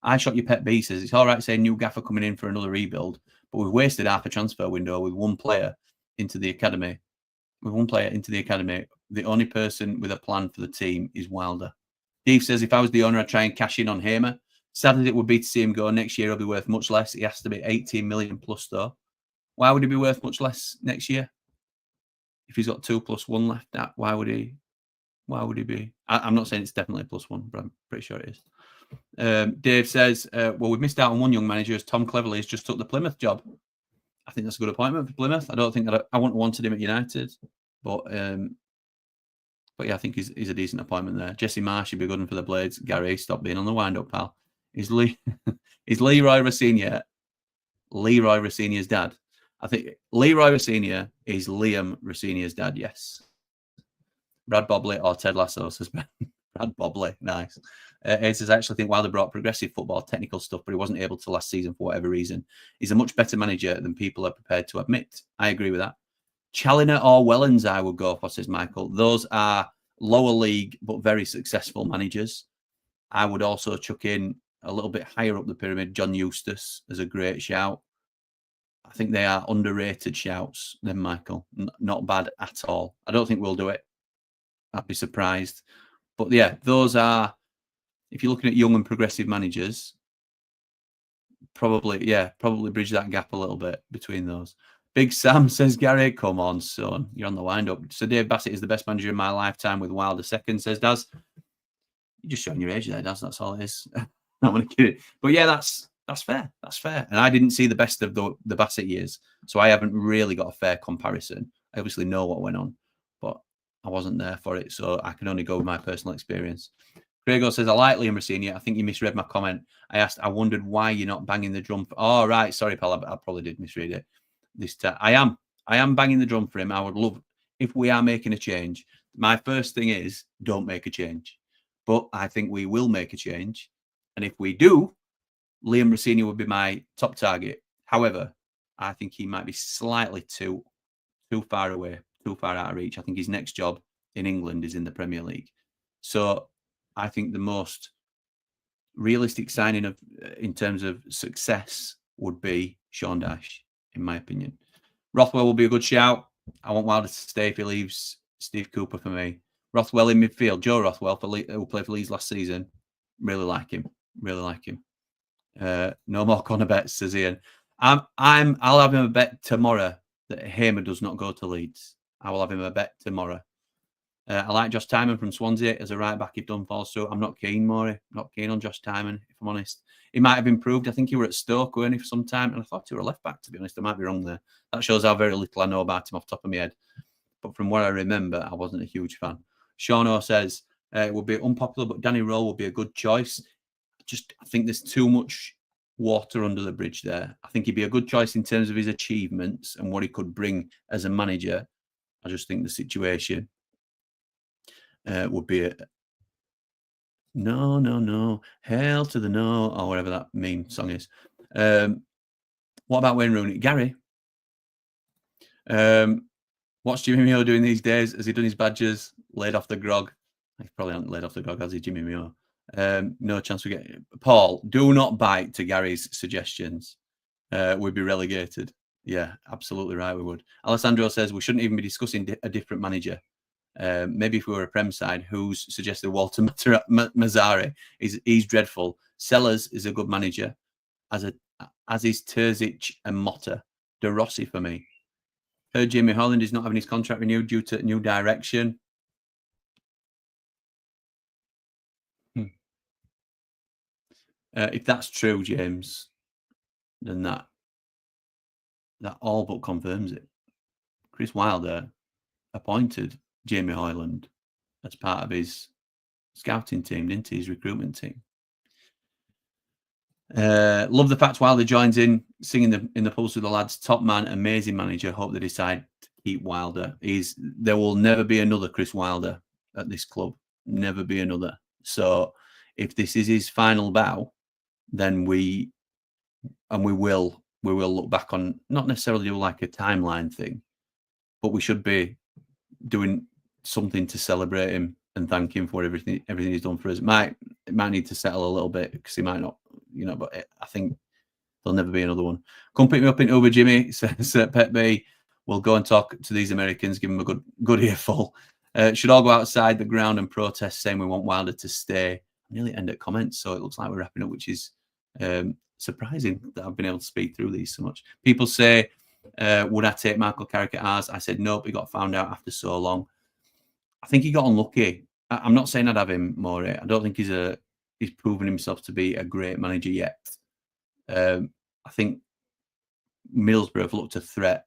I shot your pet B says, it's all right saying new gaffer coming in for another rebuild, but we've wasted half a transfer window with one player into the academy. The only person with a plan for the team is Wilder. Steve says, if I was the owner, I'd try and cash in on Hamer. Sadly, it would be to see him go. Next year, he'll be worth much less. He has to be 18 million plus, though. Why would he be worth much less next year? If he's got 2+1 left, why would he be? I'm not saying it's definitely a +1, but I'm pretty sure it is. Dave says, well, we've missed out on one young manager as Tom Cleverley has just took the Plymouth job. I think that's a good appointment for Plymouth. I don't think that I wouldn't have wanted him at United, but yeah, I think he's a decent appointment there. Jesse Marsh would be good one for the Blades. Gary, stop being on the wind-up, pal. Is Leroy Rossinia's dad? I think Leroy Rossinia is Liam Rossinia's dad, yes. Brad Bobley or Ted Lasso, says Ben. Brad Bobley, nice. It says, I actually think Wilder brought progressive football, technical stuff, but he wasn't able to last season for whatever reason. He's a much better manager than people are prepared to admit. I agree with that. Challinor or Wellens, I would go for, says Michael. Those are lower league, but very successful managers. I would also chuck in a little bit higher up the pyramid. John Eustace is a great shout. I think they are underrated shouts then, Michael. Not bad at all. I don't think we'll do it. I'd be surprised. But yeah, those are, if you're looking at young and progressive managers, probably bridge that gap a little bit between those. Big Sam says, Gary, come on, son. You're on the wind-up. So Dave Bassett is the best manager in my lifetime with Wilder second, says Daz. You're just showing your age there, Daz. That's all it is. Not want to kid it. But yeah, that's fair. That's fair. And I didn't see the best of the Bassett years, so I haven't really got a fair comparison. I obviously know what went on, but I wasn't there for it, so I can only go with my personal experience. Grego says, I like Liam Rossinia. I think you misread my comment. I wondered why you're not banging the drum. Oh, right. Sorry, pal. I probably did misread it this time. I am banging the drum for him. I would love, if we are making a change, my first thing is don't make a change. But I think we will make a change. And if we do, Liam Rossinia would be my top target. However, I think he might be slightly too far away, too far out of reach. I think his next job in England is in the Premier League. So I think the most realistic signing in terms of success would be Sean Dyche, in my opinion. Rothwell will be a good shout. I want Wilder to stay if he leaves. Steve Cooper for me. Rothwell in midfield. Joe Rothwell, who played for Leeds last season. Really like him. No more Connor bets, says Ian. I'll have him a bet tomorrow that Hamer does not go to Leeds. I will have him a bet tomorrow. I like Josh Tymon from Swansea as a right back if Dunn falls through. I'm not keen, Maury. Not keen on Josh Tymon, if I'm honest. He might have improved. I think he were at Stoke, weren't he, for some time? And I thought he were a left back, to be honest. I might be wrong there. That shows how very little I know about him off the top of my head. But from what I remember, I wasn't a huge fan. Sean O says, it would be unpopular, but Danny Rowe would be a good choice. I think there's too much water under the bridge there. I think he'd be a good choice in terms of his achievements and what he could bring as a manager. I just think the situation would be no, hell to the no, or whatever that meme song is. What about Wayne Rooney? Gary, what's Jimmy Mio doing these days? Has he done his badges? Laid off the grog? He probably hasn't laid off the grog, has he, Jimmy Mio? No chance we get Paul. Do not bite to Gary's suggestions. We'd be relegated. Yeah, absolutely right. We would. Alessandro says we shouldn't even be discussing a different manager. Maybe if we were a Prem side, who's suggested Walter Mazzari? He's dreadful. Sellers is a good manager, as is Terzic and Motta. De Rossi for me. Heard Jamie Holland is not having his contract renewed due to new direction. If that's true, James, then that all but confirms it. Chris Wilder appointed Jamie Hoyland as part of his scouting team, didn't he? His recruitment team. Love the fact Wilder joins in, singing in the pulse with the lads. Top man, amazing manager. Hope they decide to keep Wilder. There will never be another Chris Wilder at this club. Never be another. So if this is his final bow, then we will look back on, not necessarily do like a timeline thing, but we should be doing something to celebrate him and thank him for everything he's done for us. It might need to settle a little bit because he might not, but I think there'll never be another one. Come pick me up in Uber, Jimmy, says Pet B. We'll go and talk to these Americans, give them a good earful. Should all go outside the ground and protest saying we want Wilder to stay. Nearly end at comments, so it looks like we're wrapping up, which is surprising that I've been able to speed through these so much. People say, would I take Michael Carrick at ours? I said nope, he got found out after so long. I think he got unlucky. I'm not saying I'd have him more. I don't think he's proven himself to be a great manager yet. I think Middlesbrough have looked a threat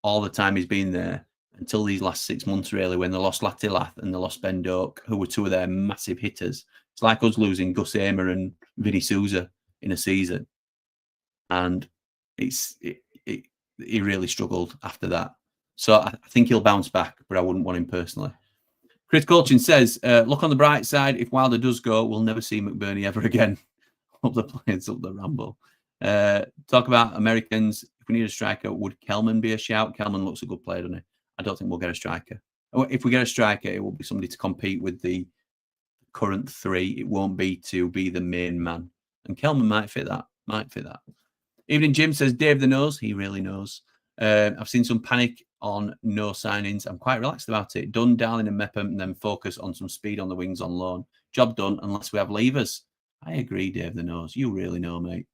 all the time he's been there until these last 6 months, really, when they lost Latilath and they lost Ben Doak, who were two of their massive hitters. It's like us losing Gus Amer and Vinny Souza in a season. And he really struggled after that. So I think he'll bounce back, but I wouldn't want him personally. Chris Colchin says, look on the bright side. If Wilder does go, we'll never see McBurney ever again. Up the Blades, up the Ramble. Talk about Americans. If we need a striker, would Kelman be a shout? Kelman looks a good player, doesn't he? I don't think we'll get a striker. If we get a striker, it will be somebody to compete with the current three. It won't be to be the main man. And Kelman might fit that. Evening Jim says, Dave the knows. He really knows. I've seen some panic on no signings. I'm quite relaxed about it. Dunn, Darling and Mepham, and then focus on some speed on the wings on loan. Job done unless we have levers. I agree, Dave the knows. You really know, mate.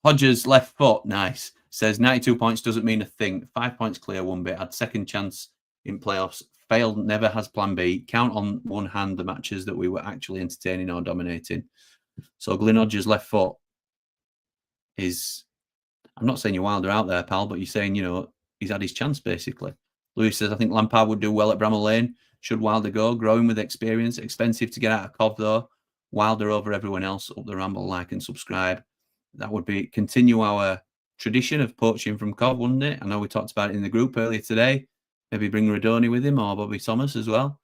Hodges, left foot, nice. Says 92 points doesn't mean a thing. 5 points clear, one bit. Had second chance in playoffs. Failed, never has plan B. Count on one hand the matches that we were actually entertaining or dominating. So Glyn Hodges' left foot is... I'm not saying you're Wilder out there, pal, but you're saying, he's had his chance, basically. Lewis says, I think Lampard would do well at Bramall Lane. Should Wilder go? Growing with experience. Expensive to get out of Cov, though. Wilder over everyone else. Up the Ramble, like and subscribe. That would be continue our tradition of poaching from Cov, wouldn't it? I know we talked about it in the group earlier today. Maybe bring Radoni with him or Bobby Thomas as well.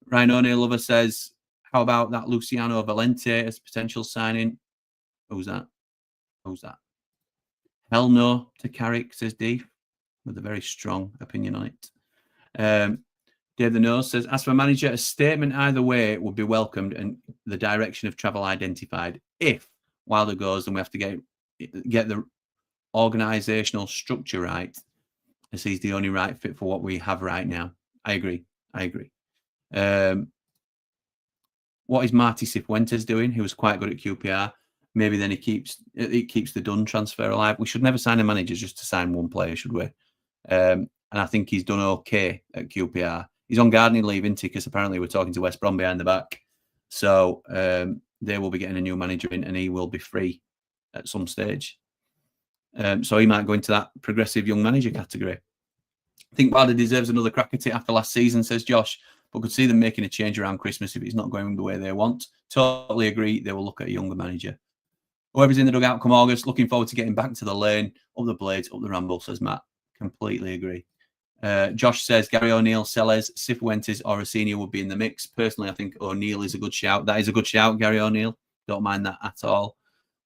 Ryan O'Neill Lover says, how about that Luciano Valente as potential signing? Who's that? Hell no to Carrick, says Dave, with a very strong opinion on it. Dave the Nose says, as for manager, a statement either way would be welcomed and the direction of travel identified. If Wilder goes, then we have to get the organisational structure right, as he's the only right fit for what we have right now. I agree. What is Marty Cifuentes doing? He was quite good at QPR. Maybe then it keeps the Dunn transfer alive. We should never sign a manager just to sign one player, should we? And I think he's done okay at QPR. He's on gardening leave, isn't he? Because apparently we're talking to West Brom behind the back. So they will be getting a new manager in and he will be free at some stage. So he might go into that progressive young manager category. I think Wilder deserves another crack at it after last season, says Josh, but could see them making a change around Christmas if it's not going the way they want. Totally agree. They will look at a younger manager. Whoever's in the dugout come August, looking forward to getting back to the lane, up the Blades, up the Ramble, says Matt. Completely agree. Josh says Gary O'Neill, Sellers, Cifuentes or Rossini would be in the mix. Personally, I think O'Neill is a good shout. That is a good shout, Gary O'Neill. Don't mind that at all.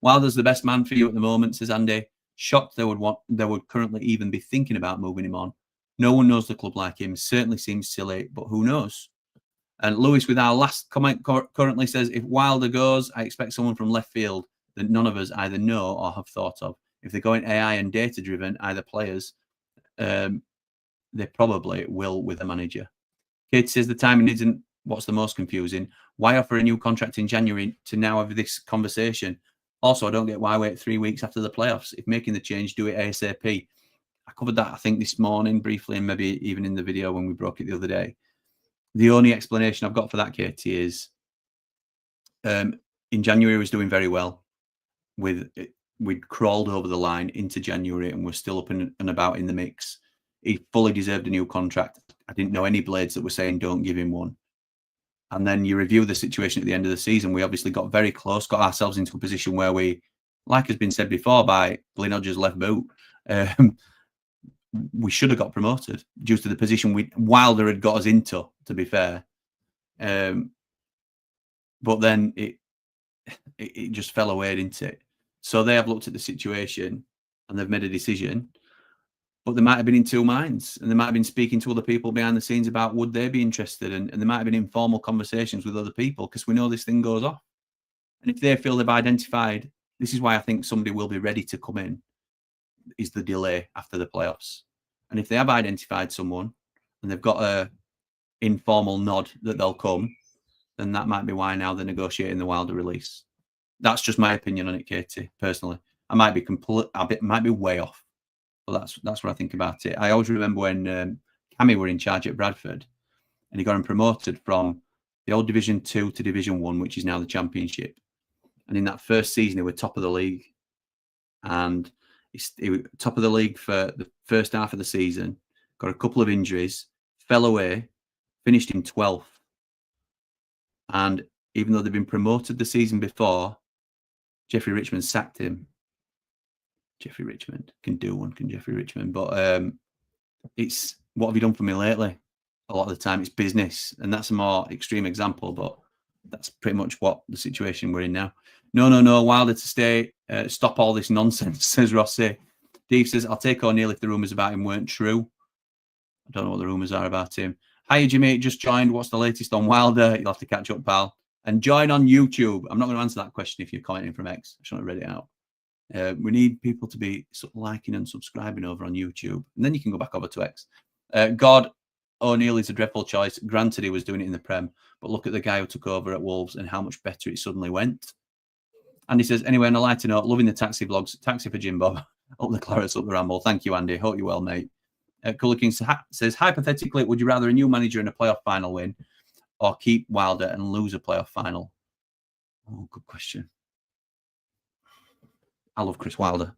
Wilder's the best man for you at the moment, says Andy. Shocked they would currently even be thinking about moving him on. No one knows the club like him. Certainly seems silly, but who knows? And Lewis, with our last comment, currently says, if Wilder goes, I expect someone from left field that none of us either know or have thought of. If they're going AI and data-driven, either players, they probably will with a manager. Kate says the timing isn't what's the most confusing. Why offer a new contract in January to now have this conversation? Also, I don't get why wait 3 weeks after the playoffs. If making the change, do it ASAP. I covered that, I think, this morning briefly, and maybe even in the video when we broke it the other day. The only explanation I've got for that, Katie, is in January he was doing very well. We'd crawled over the line into January and we're still up and about in the mix. He fully deserved a new contract. I didn't know any Blades that were saying don't give him one. And then you review the situation at the end of the season. We obviously got very close, got ourselves into a position where we, like has been said before by Glyn Hodges' left boot, we should have got promoted due to the position Wilder had got us into, to be fair. But then it just fell away, didn't it? So they have looked at the situation and they've made a decision. But they might have been in two minds, and they might have been speaking to other people behind the scenes about would they be interested, and there might have been informal conversations with other people, because we know this thing goes off. And if they feel they've identified, this is why I think somebody will be ready to come in, is the delay after the playoffs. And if they have identified someone and they've got a informal nod that they'll come, then that might be why now they're negotiating the Wilder release. That's just my opinion on it, Katie, personally. I might be way off. But that's what I think about it. I always remember when Cammy were in charge at Bradford, and he got him promoted from the old Division 2 to Division 1, which is now the Championship. And in that first season, they were top of the league. And he was top of the league for the first half of the season, got a couple of injuries, fell away, finished in 12th. And even though they'd been promoted the season before, Jeffrey Richmond sacked him. Jeffrey Richmond can do one, can Jeffrey Richmond? But it's, what have you done for me lately? A lot of the time it's business, and that's a more extreme example, but that's pretty much what the situation we're in now. No, Wilder to stay. Stop all this nonsense, says Rossi. Dave says, I'll take O'Neill if the rumours about him weren't true. I don't know what the rumours are about him. Hiya, Jimmy, just joined. What's the latest on Wilder? You'll have to catch up, pal. And join on YouTube. I'm not going to answer that question if you're commenting from X. I shouldn't have read it out. We need people to be liking and subscribing over on YouTube, and then you can go back over to X. God, O'Neill is a dreadful choice. Granted, he was doing it in the Prem, but look at the guy who took over at Wolves and how much better it suddenly went. And he says, anyway, on a lighter note, loving the taxi vlogs. Taxi for Jim Bob. Up the Clarets, up the Ramble. Thank you, Andy. Hope you're well, mate. Cooler King says, hypothetically, would you rather a new manager and a playoff final win, or keep Wilder and lose a playoff final? Oh, good question. I love Chris Wilder.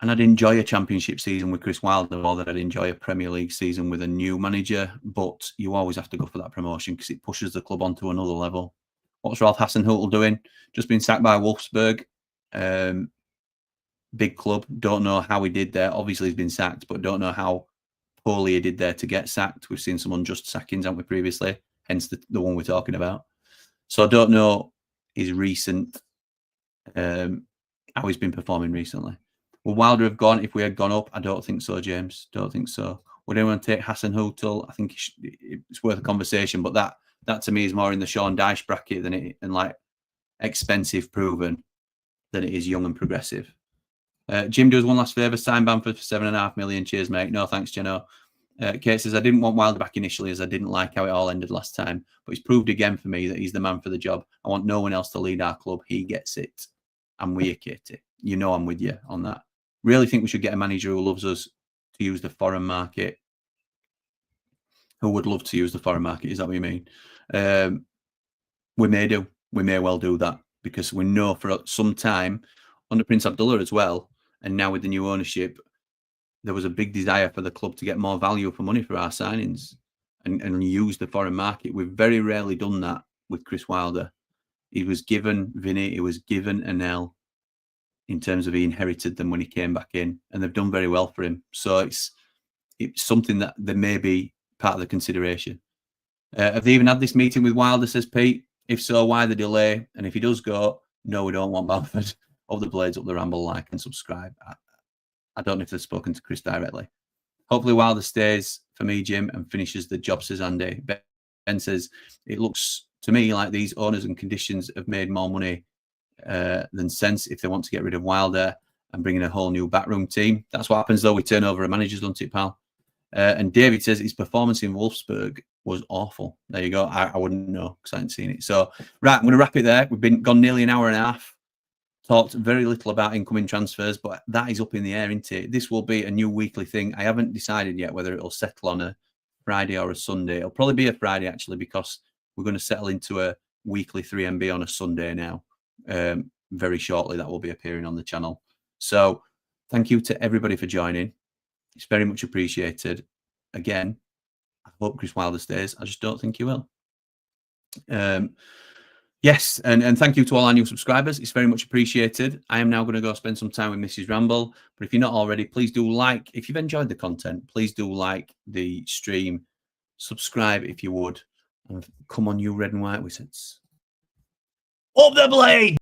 And I'd enjoy a championship season with Chris Wilder more than I'd enjoy a Premier League season with a new manager. But you always have to go for that promotion because it pushes the club onto another level. What's Ralph Hasenhüttl doing? Just been sacked by Wolfsburg. Big club. Don't know how he did there. Obviously, he's been sacked, but don't know how poorly he did there to get sacked. We've seen some unjust sackings, haven't we, previously? Hence the one we're talking about. So I don't know his recent, how he's been performing recently. Would Wilder have gone if we had gone up? I don't think so, James. Don't think so. Would anyone take Hasenhüttl? I think it's worth a conversation, but that to me is more in the Sean Dyche bracket than it, and like expensive proven, than it is young and progressive. Jim does one last favour. Sign Bamford for 7.5 million. Cheers, mate. No, thanks, Geno. Kate says, I didn't want Wilder back initially as I didn't like how it all ended last time, but he's proved again for me that he's the man for the job. I want no one else to lead our club. He gets it. I'm with you, Katie. You know I'm with you on that. Really think we should get a manager who loves us to use the foreign market. Who would love to use the foreign market? Is that what you mean? We may do. We may well do that because we know for some time under Prince Abdullah as well, and now with the new ownership, there was a big desire for the club to get more value for money for our signings and use the foreign market. We've very rarely done that with Chris Wilder. He was given Vinny, he was given Anel in terms of he inherited them when he came back in, and they've done very well for him. So it's something that there may be part of the consideration. Have they even had this meeting with Wilder, says Pete? If so, why the delay? And if he does go, no, we don't want Bamford. Of the Blades, up the Ramble, like and subscribe. I don't know if they've spoken to Chris directly. Hopefully Wilder stays for me, Jim, and finishes the job, says Andy. Ben says, it looks to me like these owners and conditions have made more money than sense if they want to get rid of Wilder and bring in a whole new backroom team. That's what happens, though. We turn over a manager, doesn't it, pal? And David says his performance in Wolfsburg was awful. There you go. I wouldn't know because I hadn't seen it. So, right, I'm going to wrap it there. We've gone nearly an hour and a half. Talked very little about incoming transfers, but that is up in the air, isn't it? This will be a new weekly thing. I haven't decided yet whether it'll settle on a Friday or a Sunday. It'll probably be a Friday, actually, because we're going to settle into a weekly 3MB on a Sunday now. Very shortly, that will be appearing on the channel. So thank you to everybody for joining. It's very much appreciated. Again, I hope Chris Wilder stays. I just don't think he will. Yes, and thank you to all our new subscribers. It's very much appreciated. I am now going to go spend some time with Mrs. Ramble. But if you're not already, please do like. If you've enjoyed the content, please do like the stream. Subscribe if you would. And come on, you red and white wizards. Up the blade!